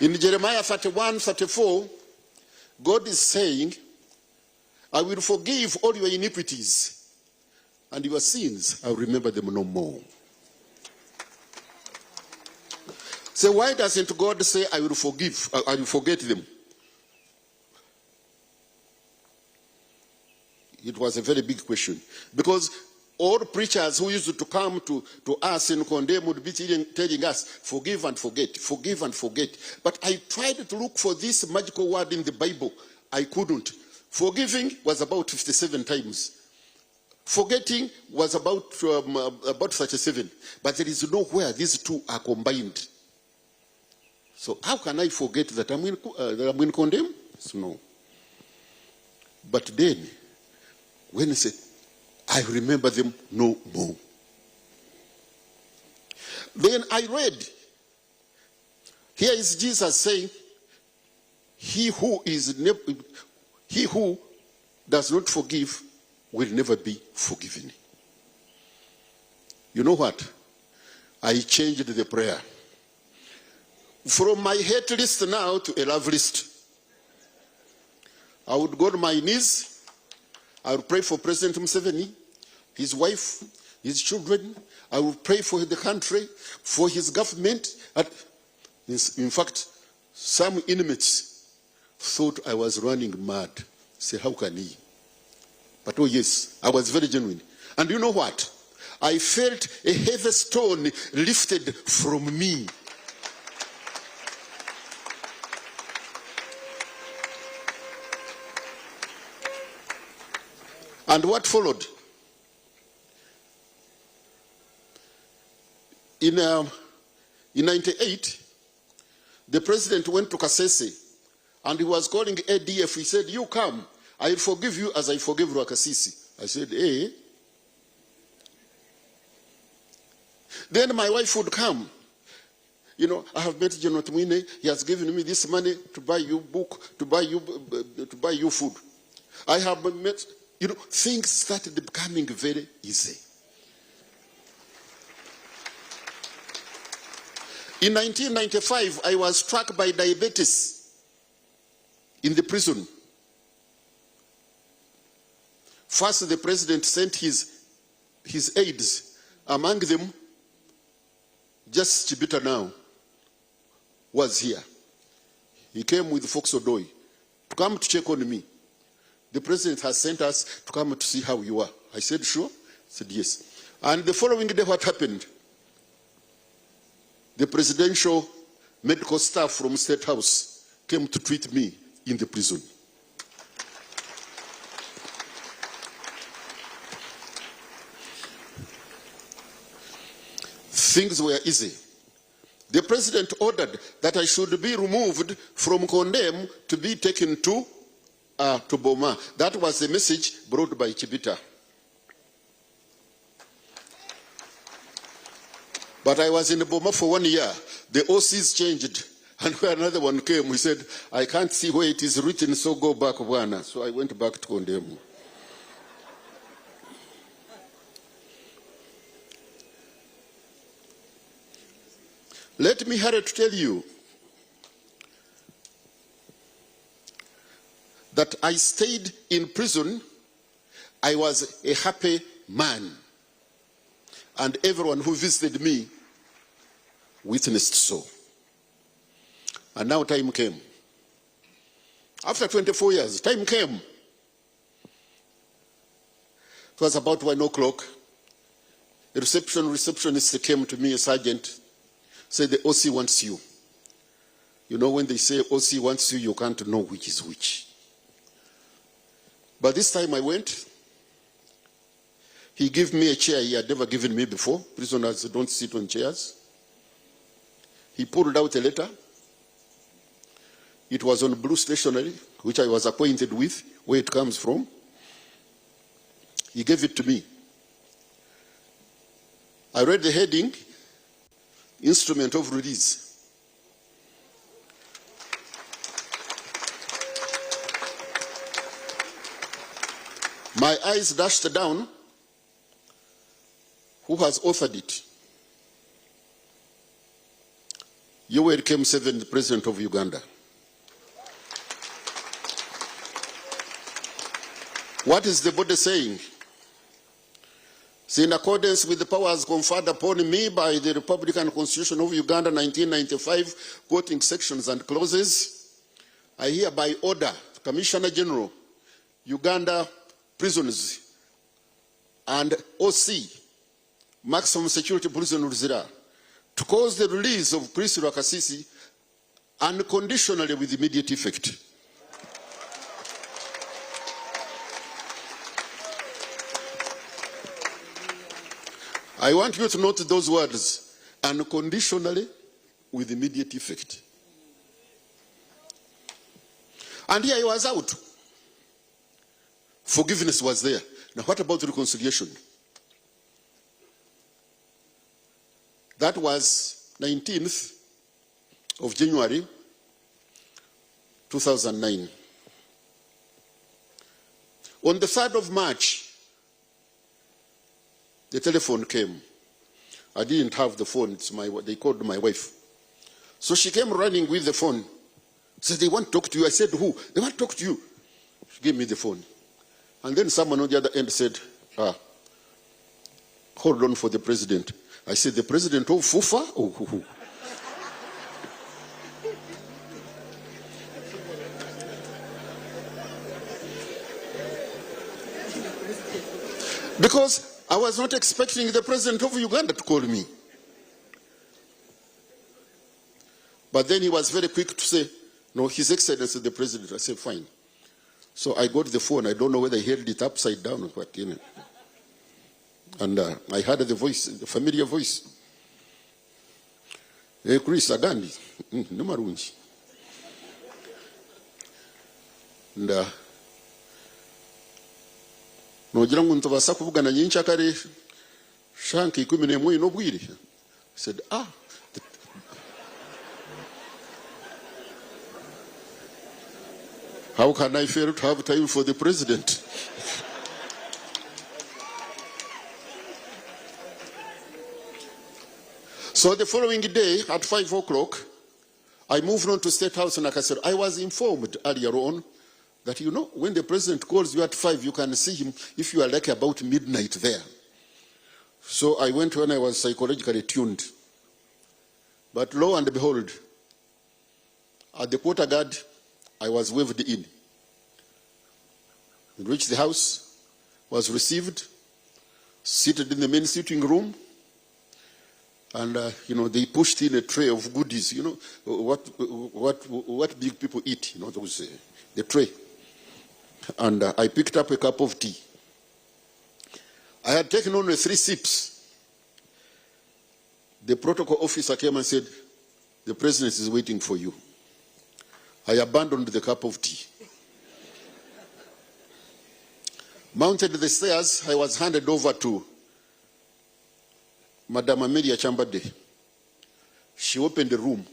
In Jeremiah 31:34, God is saying, I will forgive all your iniquities, and your sins, I will remember them no more. So why doesn't God say, I will forgive, I will forget them? It was a very big question. Because all preachers who used to come to us and condemn would be telling us, forgive and forget, forgive and forget. But I tried to look for this magical word in the Bible. I couldn't. Forgiving was about 57 times. Forgetting was about 37. But there is nowhere these two are combined. So how can I forget that I'm in condemn? So no. But then, when he said, I remember them no more. Then I read, here is Jesus saying, he who does not forgive will never be forgiven. You know what? I changed the prayer. From my hate list now to a love list. I would go to my knees. I will pray for President Museveni, his wife, his children. I will pray for the country, for his government. In fact, some inmates thought I was running mad. Say, how can he? But oh yes, I was very genuine. And you know what? I felt a heavy stone lifted from me. And what followed? In In 98, the president went to Kasese and he was calling ADF. He said, you come, I'll forgive you as I forgave Rwakasisi. I said, eh? Then my wife would come. You know, I have met General Twine. He has given me this money to buy you book, to buy you food. I have met, you know, things started becoming very easy. In 1995, I was struck by diabetes in the prison. First, the president sent his aides. Among them, just Chibita now was here. He came with Fox Odoi to come to check on me. The president has sent us to come to see how you are. I said, sure? He said, yes. And the following day, what happened? The presidential medical staff from State House came to treat me in the prison. Things were easy. The president ordered that I should be removed from Condem to be taken to Boma. That was the message brought by Chibita. But I was in Boma for 1 year. The OCs changed. And when another one came, he said, I can't see where it is written, so go back, Bwana. So I went back to Condem. Let me hurry to tell you that I stayed in prison. I was a happy man. And everyone who visited me witnessed so. And now time came. After 24 years, time came. It was about 1 o'clock. The receptionist came to me, a sergeant, said the OC wants you. You know, when they say OC wants you, you can't know which is which. But this time I went. He gave me a chair he had never given me before. Prisoners don't sit on chairs. He pulled out a letter. It was on blue stationery, which I was acquainted with, where it comes from. He gave it to me. I read the heading, Instrument of Release. My eyes dashed down. Who has authored it? Yoweri Museveni, the President of Uganda. What is the body saying? It's in accordance with the powers conferred upon me by the Republican Constitution of Uganda 1995, quoting sections and clauses. I hereby order Commissioner General, Uganda Prisons and OC, Maximum Security Prison Ruzira, to cause the release of Chris Rwakasisi unconditionally with immediate effect. I want you to note those words, unconditionally with immediate effect. And here he was out. Forgiveness was there. Now what about reconciliation? That was 19th of January 2009. On the 3rd of March, the telephone came. I didn't have the phone. They called my wife. So she came running with the phone. Said, they want to talk to you. I said, who? They want to talk to you. She gave me the phone. And then someone on the other end said, hold on for the president. I said, the president of FUFA? Oh, who? Because I was not expecting the president of Uganda to call me. But then he was very quick to say, no, His Excellency the President. I said, fine. So I got the phone. I don't know whether he held it upside down or what, you know. And I heard the voice, the familiar voice. Chris agandi ne marungi nda nogira ngu ntobasa kuvugana nyinshi akare shanki 11 n'obwire. I said, how can I fail to have time for the president? So the following day at 5 o'clock, I moved on to State House, and like I said, I was informed earlier on that, you know, when the president calls you at 5, you can see him if you are like about midnight there. So I went when I was psychologically tuned. But lo and behold, at the quarter guard, I was waved in. I reached the house, was received, seated in the main sitting room, and you know, they pushed in a tray of goodies. You know what big people eat. You know, those the tray. And I picked up a cup of tea. I had taken only 3 sips. The protocol officer came and said, "The president is waiting for you." I abandoned the cup of tea. Mounted the stairs, I was handed over to Madam Amelia Chambade. She opened the room.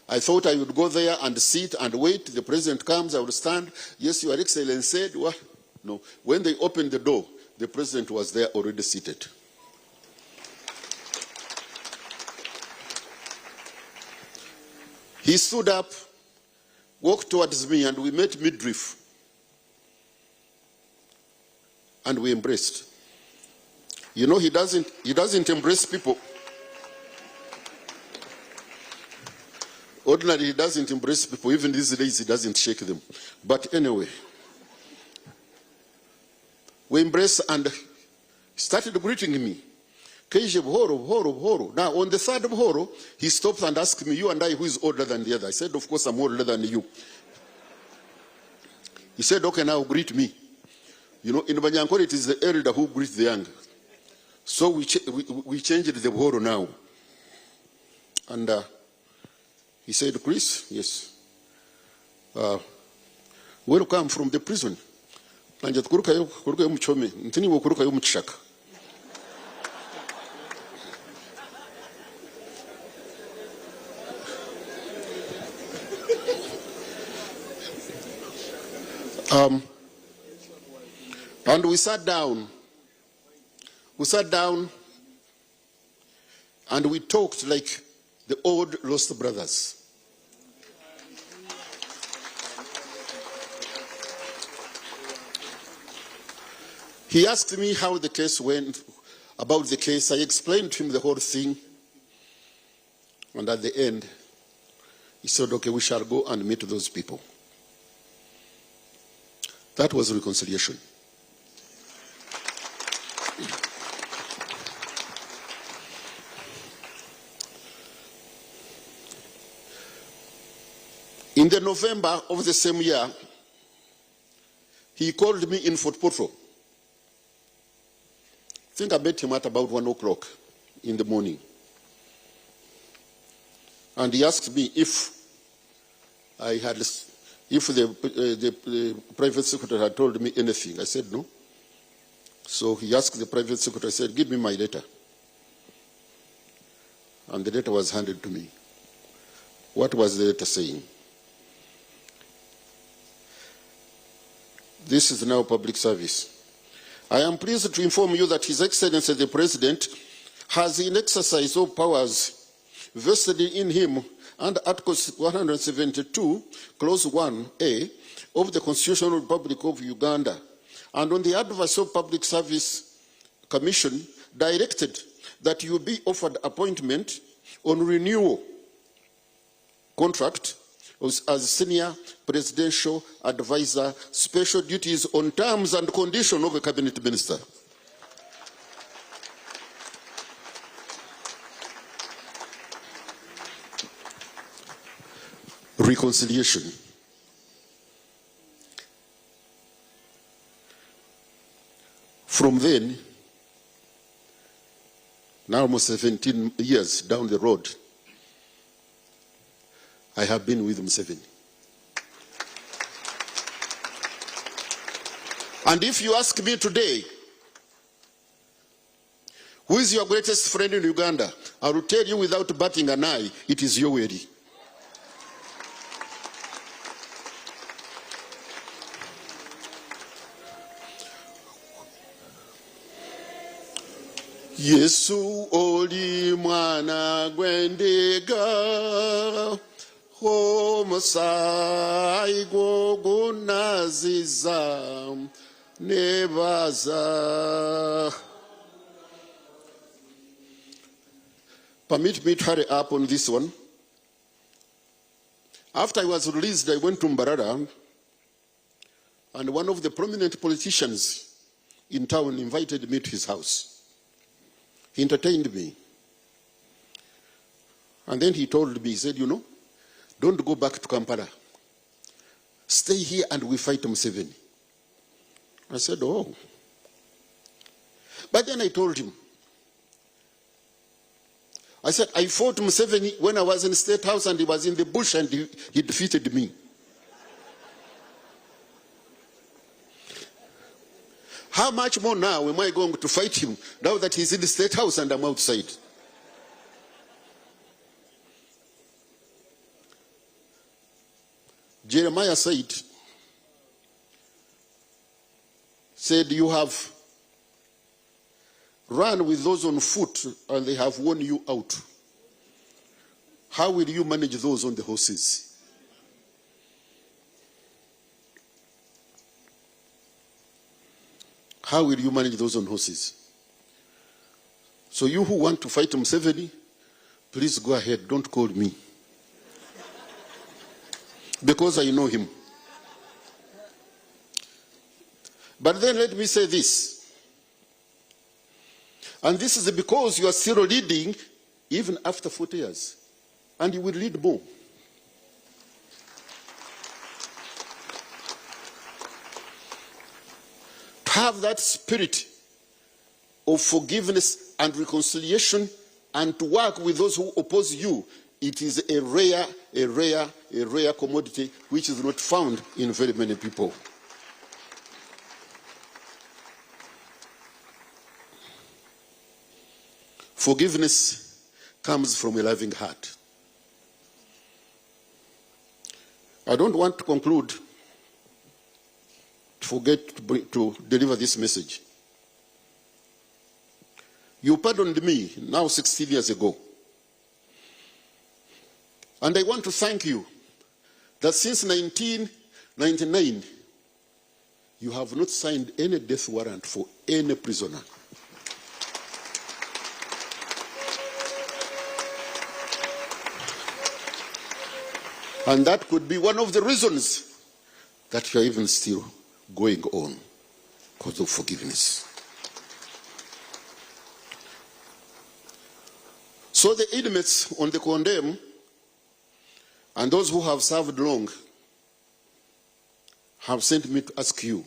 I thought I would go there and sit and wait. The president comes, I would stand. "Yes, Your Excellency," said. Well, no. When they opened the door, the president was there already seated. He stood up, walked towards me, and we met midriff. And we embraced. You know, he doesn't embrace people. Ordinarily, he doesn't embrace people. Even these days, he doesn't shake them. But anyway, we embraced and started greeting me. Keije buhoro, buhoro, buhoro. Now, on the third buhoro, he stopped and asked me, "You and I, who is older than the other?" I said, "Of course, I'm older than you." He said, "Okay, now greet me." You know, in Banyankore, it is the elder who greets the younger. So we changed the buhoro now. And he said, "Chris, yes. Welcome from the prison." And we sat down. We sat down and we talked like the old lost brothers. He asked me how the case went, about the case. I explained to him the whole thing. And at the end, he said, "Okay, we shall go and meet those people." That was reconciliation. In the November of the same year, he called me in Fort Portal. I think I met him at about 1 o'clock in the morning. And he asked me if the private secretary had told me anything. I said no. So he asked the private secretary, I said, "Give me my letter." And the letter was handed to me. What was the letter saying? This is now public service. "I am pleased to inform you that His Excellency the President has, in exercise of powers vested in him under Article 172, Clause 1A of the Constitutional Republic of Uganda, and on the advice of Public Service Commission, directed that you be offered appointment on renewal contract as Senior Presidential Advisor, special duties on terms and conditions of a Cabinet Minister." Reconciliation. From then, now almost 17 years down the road, I have been with Museveni. And if you ask me today, who is your greatest friend in Uganda? I will tell you without batting an eye, it is Yoweri. Yesu oli mwana gwendega homusai gwogunaziza nebaza. Permit me to hurry up on this one. After I was released, I went to Mbarara, and one of the prominent politicians in town invited me to his house. He entertained me. And then he told me, he said, you know, don't go back to Kampala. Stay here and we fight Museveni. I said, oh. But then I told him, I said, I fought Museveni when I was in the State House and he was in the bush and he defeated me. How much more now am I going to fight him now that he's in the State House and I'm outside? Jeremiah said, you have run with those on foot and they have worn you out. How will you manage those on the horses? How will you manage those on horses? So you who want to fight Museveni, please go ahead, don't call me. Because I know him. But then let me say this. And this is because you are still leading even after 40 years. And you will lead more. To have that spirit of forgiveness and reconciliation and to work with those who oppose you, it is a rare commodity which is not found in very many people. Forgiveness comes from a loving heart. I don't want to conclude, forget to deliver this message. You pardoned me now 16 years ago. And I want to thank you that since 1999, you have not signed any death warrant for any prisoner. And that could be one of the reasons that you are even still going on, because of forgiveness. So the inmates on the condemn and those who have served long have sent me to ask you,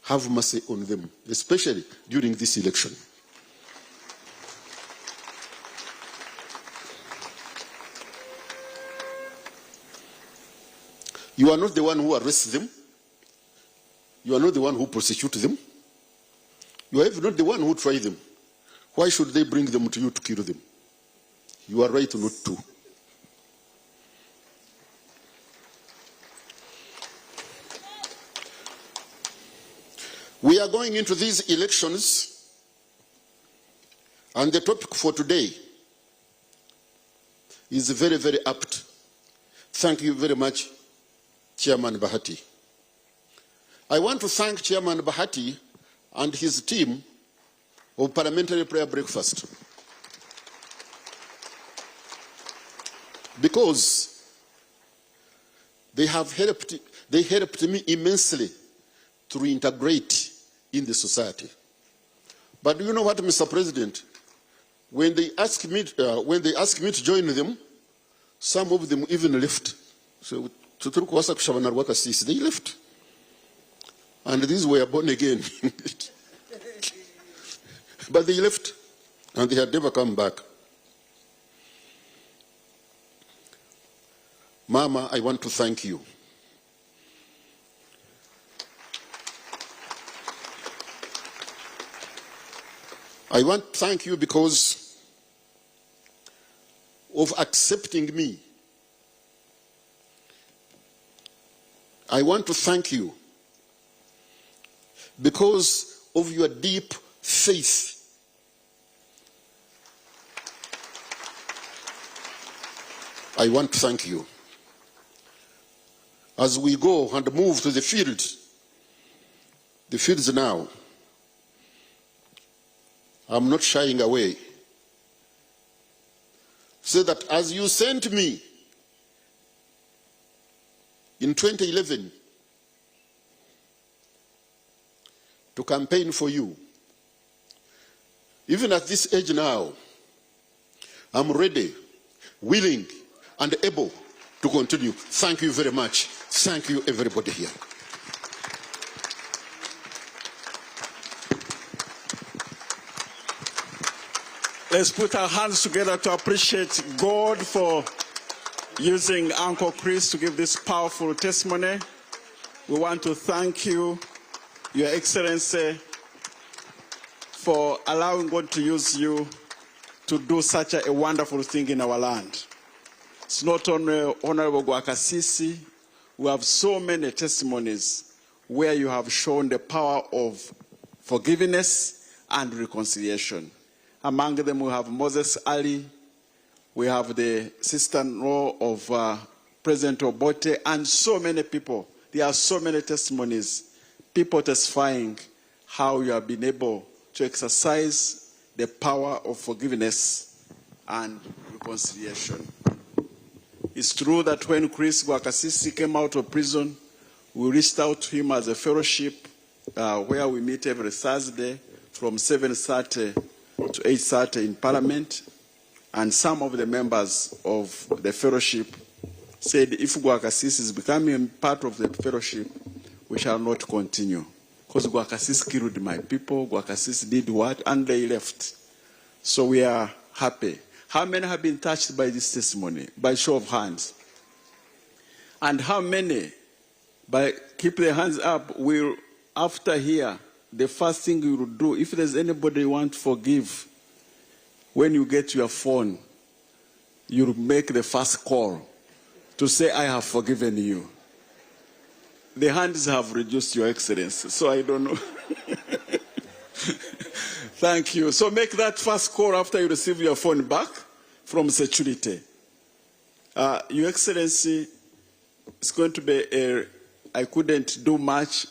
have mercy on them, especially during this election. You are not the one who arrests them. You are not the one who prosecutes them. You are even not the one who tries them. Why should they bring them to you to kill them? You are right not to. We are going into these elections, and the topic for today is very, very apt. Thank you very much, Chairman Bahati. I want to thank Chairman Bahati and his team of Parliamentary Prayer Breakfast, because they helped me immensely to reintegrate in the society. But you know what, Mr. President? When they asked me to join them, some of them even left. So they left. And these were born again. But they left, and they had never come back. Mama, I want to thank you. I want to thank you because of accepting me. I want to thank you because of your deep faith. I want to thank you. As we go and move to the fields now, I'm not shying away. So that as you sent me in 2011 to campaign for you, even at this age now, I'm ready, willing, and able to continue. Thank you very much. Thank you, everybody here. Let's put our hands together to appreciate God for using Uncle Chris to give this powerful testimony. We want to thank you, Your Excellency, for allowing God to use you to do such a wonderful thing in our land. It's not only Honorable Gwakasisi, we have so many testimonies where you have shown the power of forgiveness and reconciliation. Among them, we have Moses Ali, we have the sister-in-law of President Obote, and so many people. There are so many testimonies, people testifying how you have been able to exercise the power of forgiveness and reconciliation. It's true that when Chris Gwakasisi came out of prison, we reached out to him as a fellowship where we meet every Thursday from 7:30 to 8:30 in Parliament. And some of the members of the fellowship said, if Gwakasisi is becoming part of the fellowship, we shall not continue. Because Gwakasisi killed my people, Gwakasisi did what? And they left. So we are happy. How many have been touched by this testimony? By show of hands. And how many, by keep their hands up, will, after here, the first thing you will do, if there's anybody you want to forgive, when you get your phone, you'll make the first call to say, I have forgiven you. The hands have reduced, Your Excellency, so I don't know. Thank you. So make that first call after you receive your phone back from security. Your Excellency, it's going to be I couldn't do much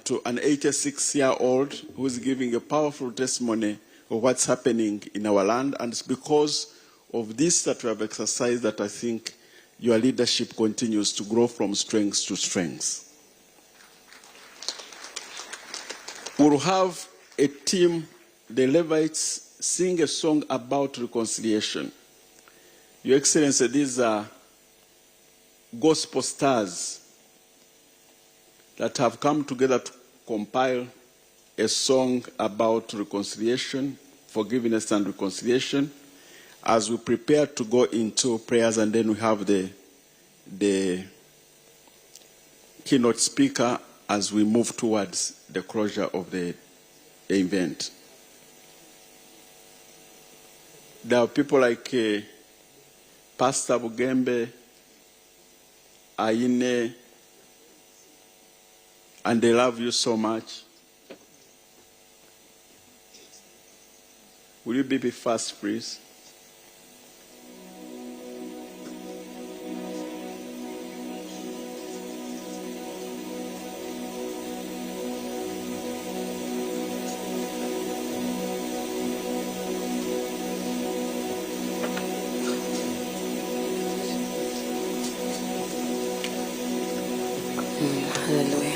to an 86-year-old who is giving a powerful testimony of what's happening in our land, and it's because of this that we have exercised that I think your leadership continues to grow from strength to strength. We'll have a team, the Levites, sing a song about reconciliation. Your Excellency, these are gospel stars that have come together to compile a song about reconciliation, forgiveness and reconciliation, as we prepare to go into prayers, and then we have the keynote speaker as we move towards the closure of the event. There are people like Pastor Bugembe, Aine, and they love you so much. Will you be first, please? Hallelujah.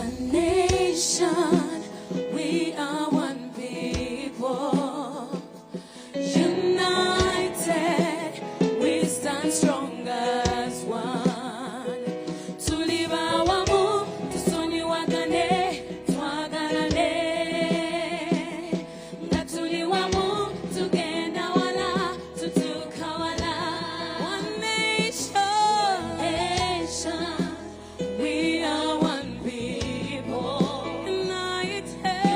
One nation, we are one people. United, we stand strong as one. Tuliba wamu, tusoni wagane, twagarane. Ngatuli wamu, tugenda wala, tutukawala. One nation, we are one people. United,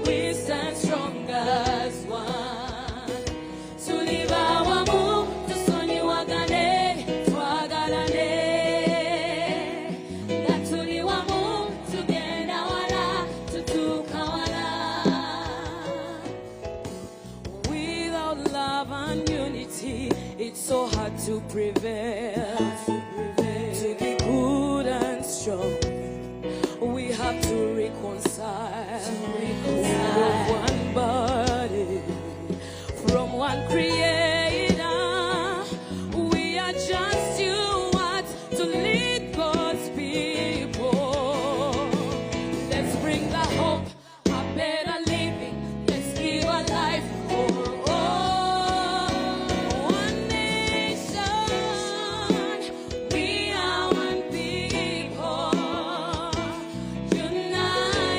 we stand strong as one. Tuliba wamu, tusoni wagane, twagarane. Ngatuli wamu, tugenda wala, tutukawala. Without love and unity, it's so hard to prevail. To be good and strong, we have to reconcile. From one body, from one creator, we are just stewards to lead God's people. Let's bring the hope, a better living. Let's give a life for all. One nation, we are one people.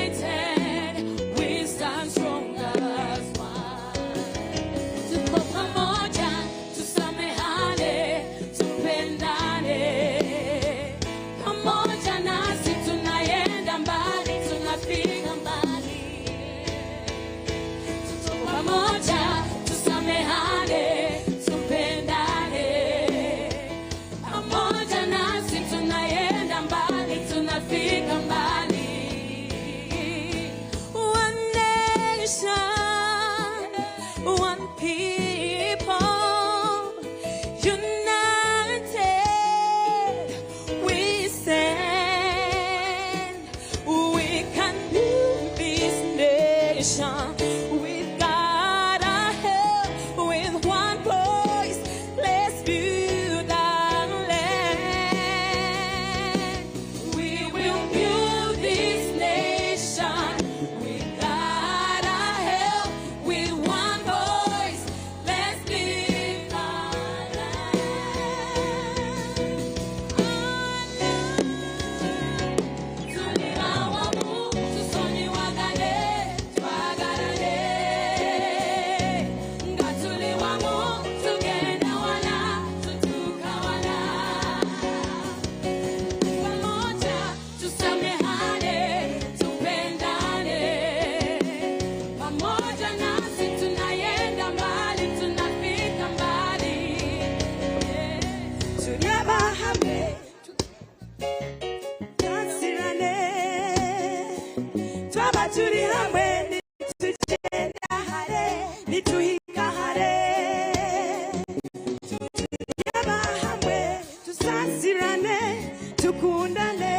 United, we stand strong as one. Tuko pamoja, tusamehane, tupendane. Pamoja nasi tunaenda mbali, tunafika mbali. Tuko pamoja, tusamehane, tupendane. Pamoja nasi tunaenda mbali, tunafika mbali. One nation, one people, united we stand. We can build this nation with God our help, with one voice. Let's build our land. We will build this nation with God our help, with one voice. Let's build our land. Tuliba wamu, tusoni wagane, twagarane. Ngatuli wamu, tugenda wala, tutukawala. Pamoja, tusamehane, tupendane. Pamoja nasi tunaenda mbali, tunafika mbali. Tuliaba hamwe, tutasirane. Twaba turi hamwe, nitugenda hare, nituhika hare. Tuliaba hamwe, tusasirane, tukundane.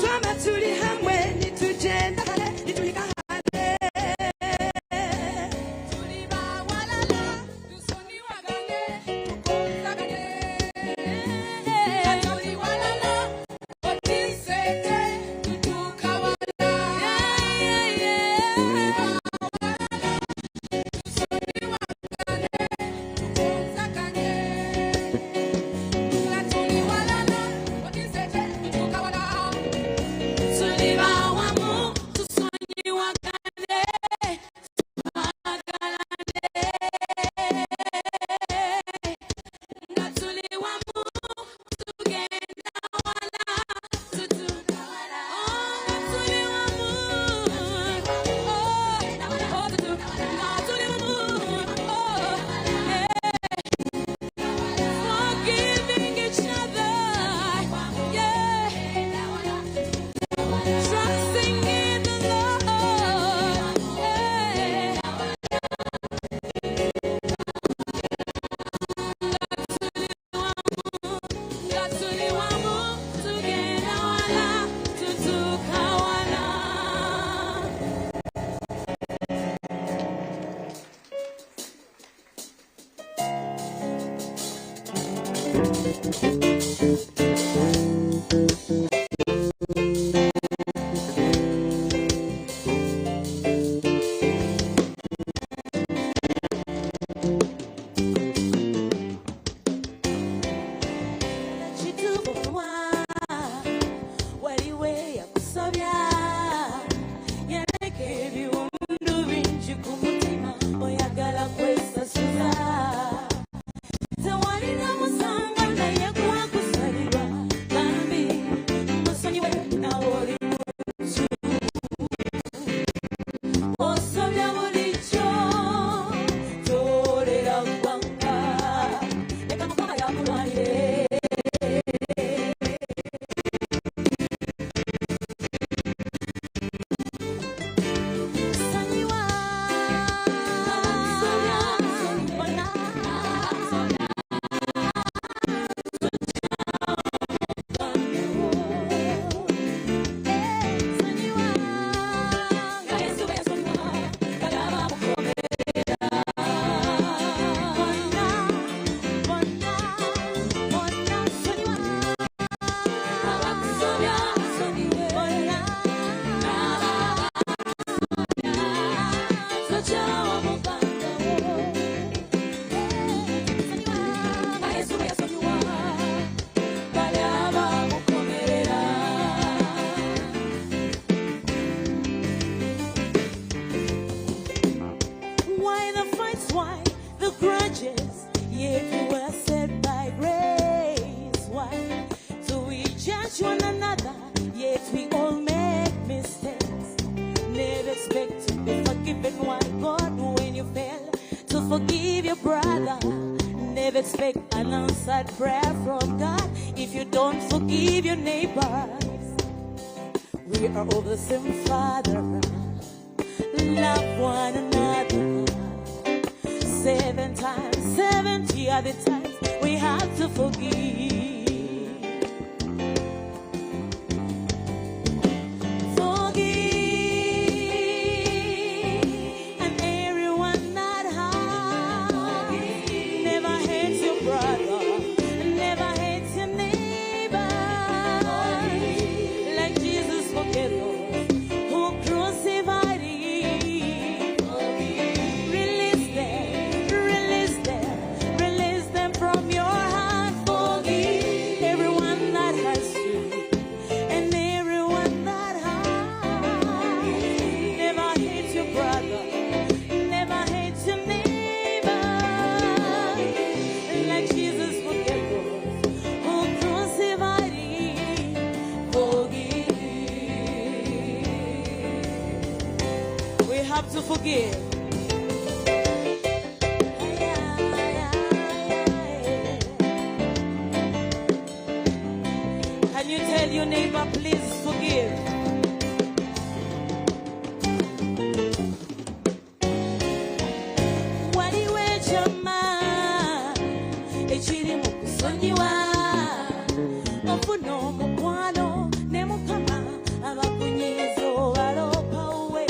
Twaba turi hamwe, nitugenda hare, nituhika hare. Tuliba walala, tusoni wagane, tukosagane. Tuli walala, otisete, tutukawala. Tusoni wagane, tukosagane. Tuli walala, otisete, tutukawala. Tuliba wamu, tusoni wagane, ngatuli wamu, tugenda wala, tutukawala. Ngatuli wamu, ngatuli wamu, forgiving each other, yeah. Trusting in the Lord, yeah. Ngatuli wamu, tugenda wala, tutukawala. brother, yet we all make mistakes. Never expect to be forgiven. Why God, when you fail to forgive your brother, never expect an answered prayer from God if you don't forgive your neighbors. We are all the same Father. Love one another. 7 times, 70 other times we have to forgive. To forgive. Can you tell your neighbor, please forgive? Waliwe chama echiri mukusonyiwa ofuno mukwano ne mukama abakunyizo alopawe.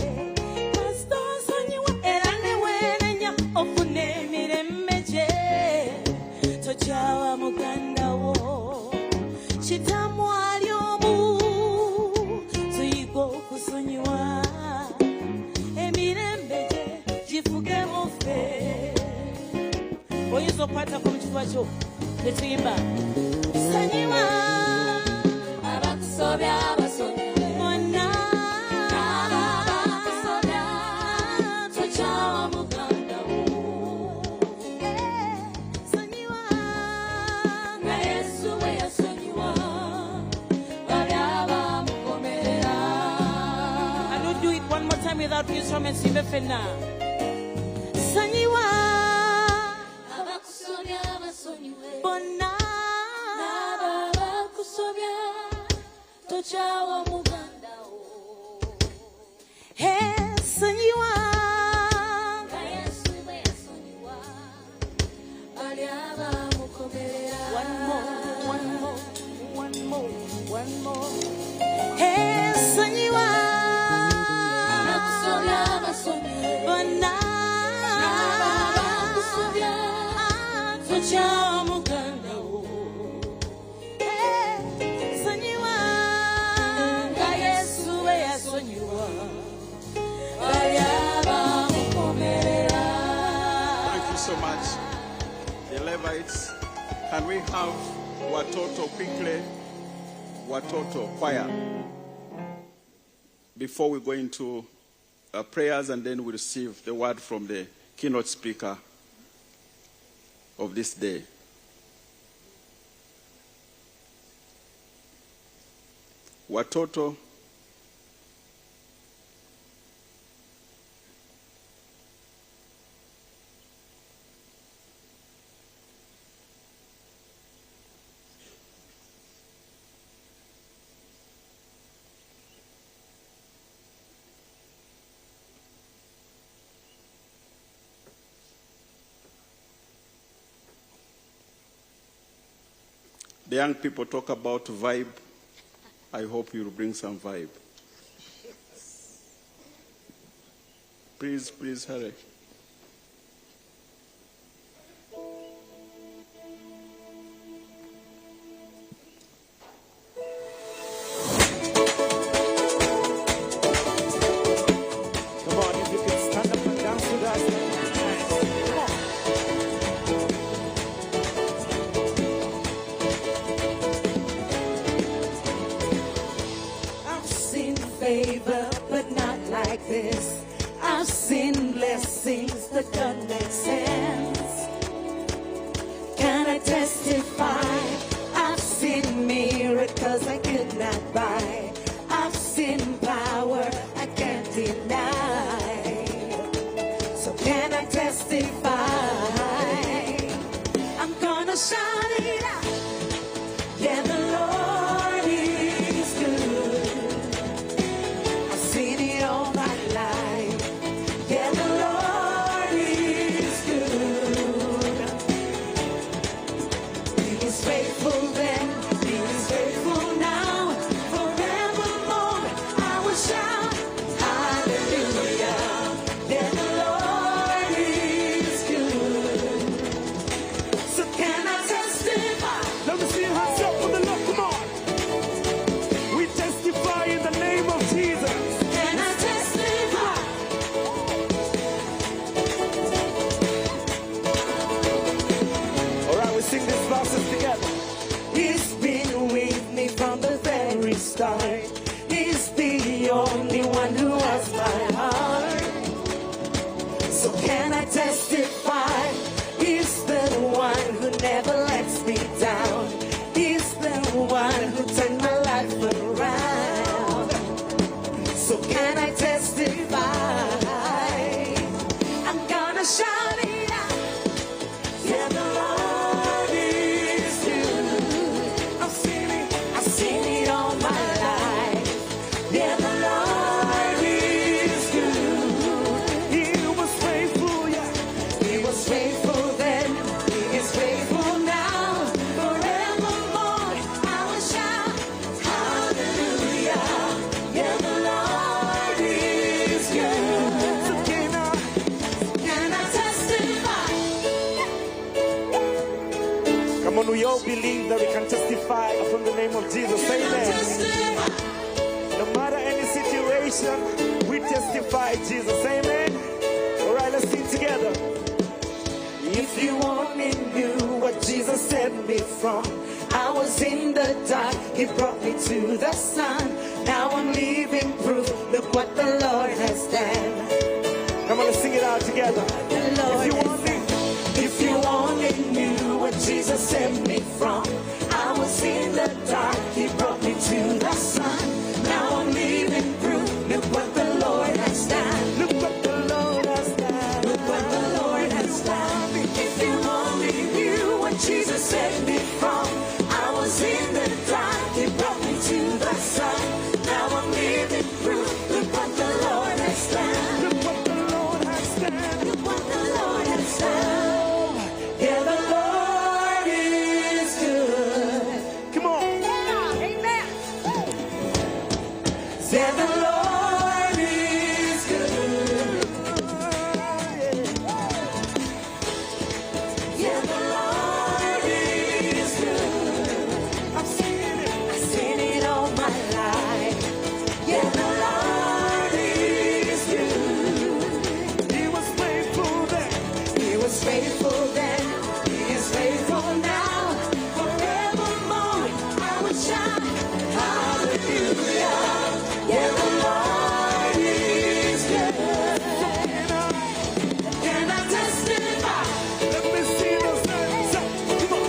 Tochawa muganda wo chitamu aliomu tuyigo kusonyiwa emirembeje jifuge mufe oyizo kwata ku kifuba kyo netuyimba sonyiwa abakusobya abasonyiwe bonna abakusobya tochawa muganda wo. Without instruments, you may now. Sanyiwa, abakusobya abasonyiwe bonna abakusobya tochawa muganda wo. Hey, sanyiwa, Yesu bwe yasonyiwa bali abamukomerera. One more. Hey, sanyiwa. Thank you so much, the Levites. Can we have Watoto quickly? Watoto choir. Before we go into prayers, and then we receive the word from the keynote speaker of this day. Watoto. The young people talk about vibe. I hope you'll bring some vibe. Please hurry. Come on, if you can stand up and dance with us. Come on. I've seen favor, but not like this. I've seen blessings that don't make sense. Can I testify? I've seen miracles I could not by. I've seen power I can't deny. So can I testify? I'm gonna shout it out. Yeah, the Lord is good. I've seen it all my life. Yeah, the Lord is good. He is faithful then, He is faithful now. Forevermore, I will shout hallelujah. Yeah, the Lord is good. So can I testify? Let me see your hands up for the Lord. Come on. We testify in the name of Jesus. Can I testify? All right, we sing these verses together. He's been with me from the very start. He's the only one who has my heart. So can I testify? He's the one who never lets me down. He's the one who turned my life around. So can I testify? I'm gonna shout it out. Yeah, the Lord is good. I've seen it all my life. Yeah, the Lord is good. He was faithful, yeah. He was faithful then, He is faithful now. Forevermore, I will shout hallelujah. Yeah, the Lord is good. So can Can I testify? Come on, we all believe that we can testify from the name of Jesus. Can I Amen. testify? No matter any situation, we testify Jesus. Amen. All right, let's sing together. If you only knew what Jesus set me from. I was in the dark, He brought me to the sun. Now I'm living proof. Look what the Lord has done. Come on, let's sing it out together. The Lord If you has want me, If you only knew what Jesus set me from. I was in the dark, He brought me to the sun. Now I'm living proof. Look what the Lord has done. look what the Lord has done. Look what the Lord has done. If you only knew what Jesus set me from. I was in the dark, He brought me to the sun. Now I'm living proof. Look what the Lord has done. Look what the Lord has done. Look what the Lord has done. Yeah, the Lord is good. Come on. Amen. Yeah, the Lord is good. Yeah, the Lord is good. I've seen it. I've seen it all my life. Yeah, the Lord is good. He was faithful then. He was faithful then, He is faithful now. Forevermore, I will shout hallelujah. Yeah, the Lord is good. Can I testify? Let me see those hands up. Come on.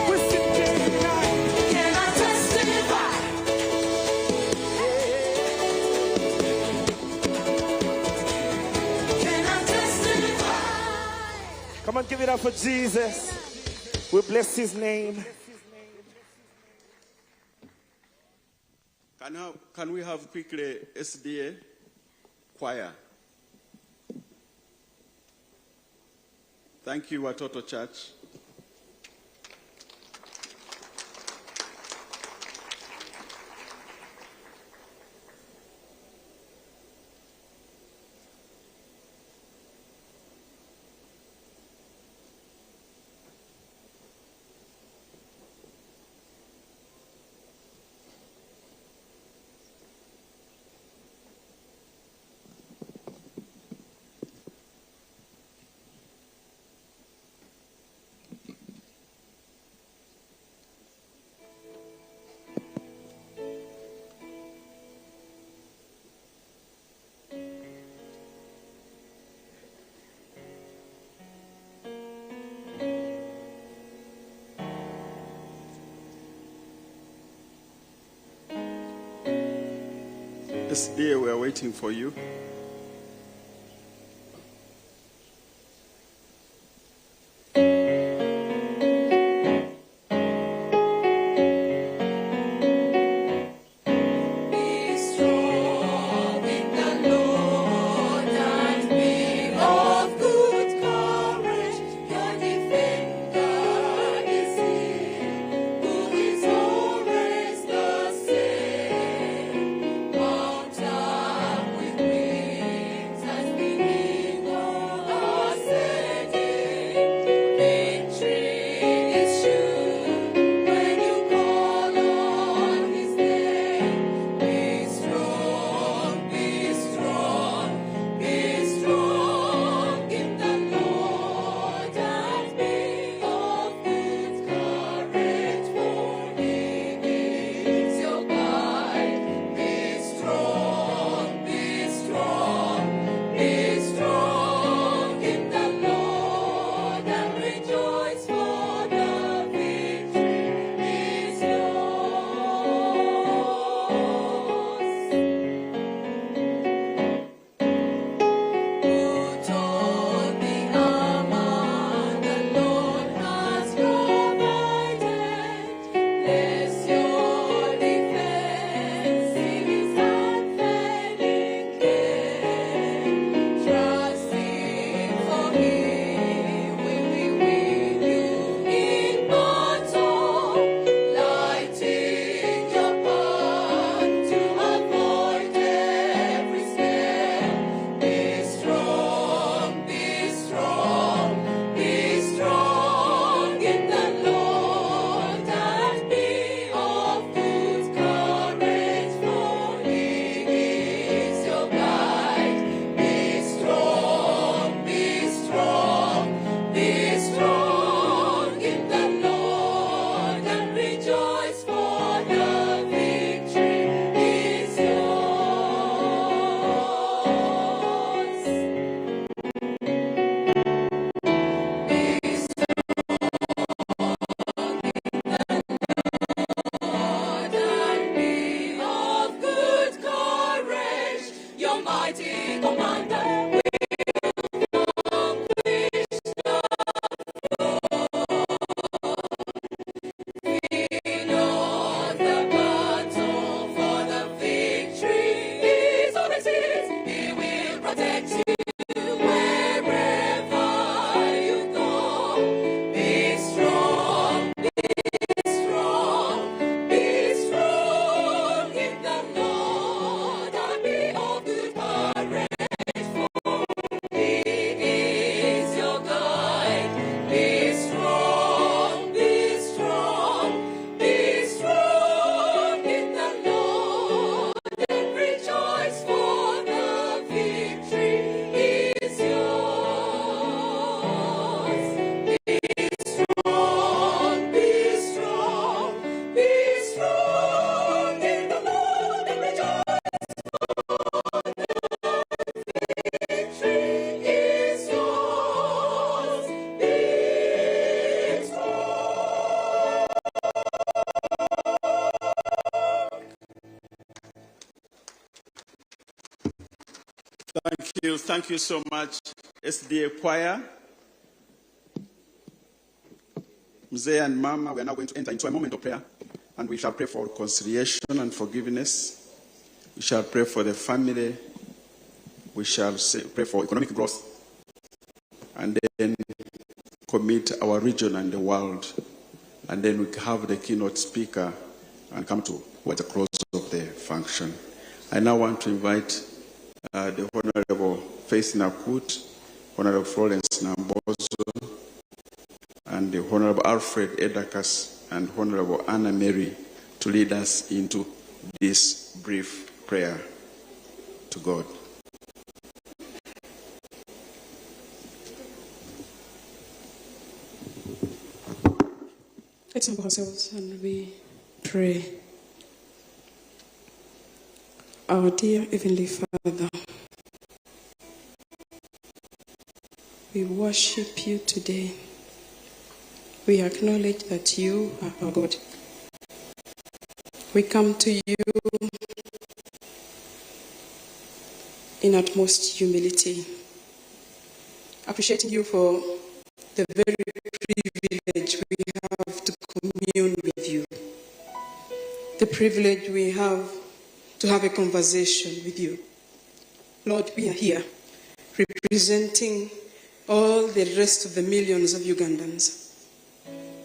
We're singing tonight. Can I testify? Can I testify? Come on, give it up for Jesus. We bless His name. Can we have quickly SDA choir? Thank you, Watoto Church. SDA, we are waiting for you. Thank you so much, SDA Choir. Mzee and Mama, we are now going to enter into a moment of prayer, and we shall pray for reconciliation and forgiveness. We shall pray for the family. We shall pray for economic growth, and then commit our region and the world. And then we have the keynote speaker and come towards the close of the function. I now want to invite the Honorable Faith Nakut, Honorable Florence Nambozo, and the Honorable Alfred Edakas and Honorable Anna Mary to lead us into this brief prayer to God. Let's humble ourselves and we pray. Our dear Heavenly Father, we worship you today. We acknowledge that you are our God. We come to you in utmost humility, appreciating you for the very privilege we have to commune with you, the privilege we have to have a conversation with you. Lord, we are here representing all the rest of the millions of Ugandans,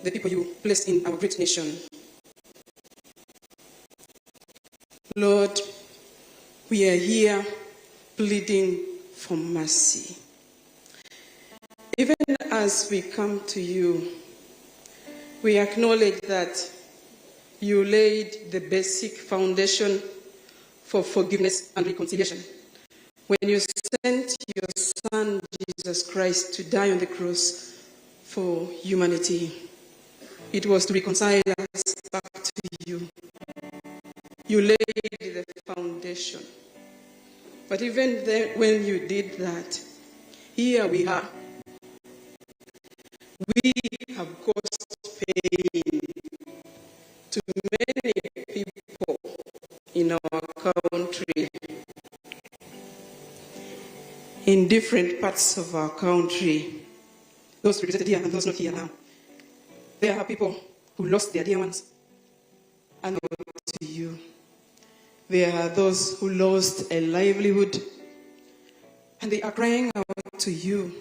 the people you placed in our great nation. Lord, we are here pleading for mercy. Even as we come to you, we acknowledge that you laid the basic foundation for forgiveness and reconciliation when you sent your Son, Jesus Christ, to die on the cross for humanity. It was to reconcile us back to you. You laid the foundation. But even then, when you did that, here we are. We have caused pain to many people in our country, in different parts of our country, those represented here and those not here now. There are people who lost their dear ones and to you. There are those who lost a livelihood and they are crying out to you.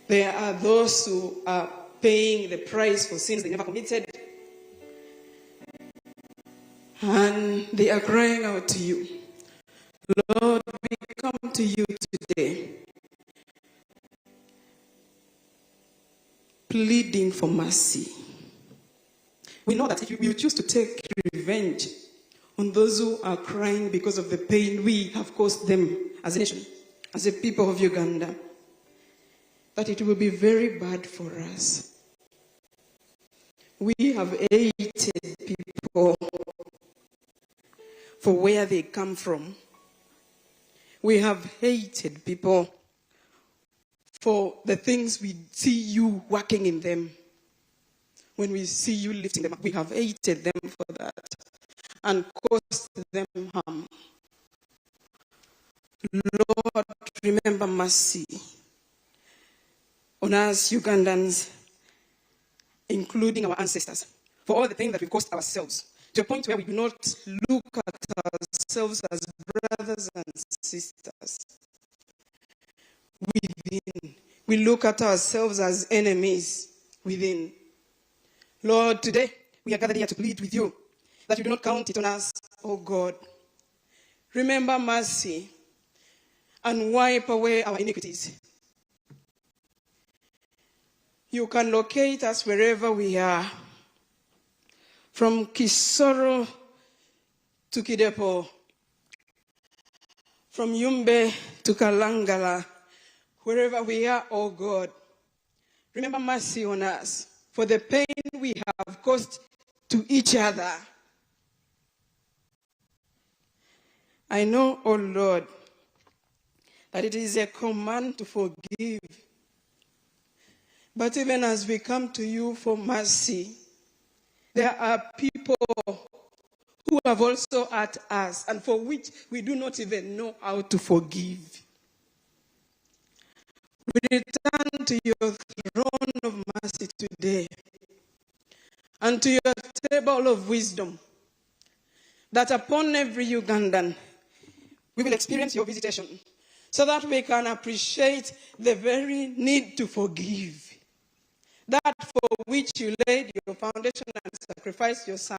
There are those who are paying the price for sins they never committed, and they are crying out to you. Lord, we come to you today, pleading for mercy. We know that if you choose to take revenge on those who are crying because of the pain we have caused them as a nation, as a people of Uganda, that it will be very bad for us. We have hated people for where they come from. We have hated people for the things we see you working in them. When we see you lifting them up, we have hated them for that and caused them harm. Lord, remember mercy on us Ugandans, including our ancestors, for all the pain that we caused ourselves, to a point where we do not look at ourselves as brothers and sisters within. We look at ourselves as enemies within. Lord, today we are gathered here to plead with you that you do not count it on us, oh God. Remember mercy and wipe away our iniquities. You can locate us wherever we are, from Kisoro to Kidepo, from Yumbe to Kalangala, wherever we are, oh God. Remember mercy on us for the pain we have caused to each other. I know, oh Lord, that it is a command to forgive. But even as we come to you for mercy, there are people who have also hurt us and for which we do not even know how to forgive. We return to your throne of mercy today and to your table of wisdom, that upon every Ugandan we will experience your visitation so that we can appreciate the very need to forgive, that for which you laid your foundation and sacrificed your Son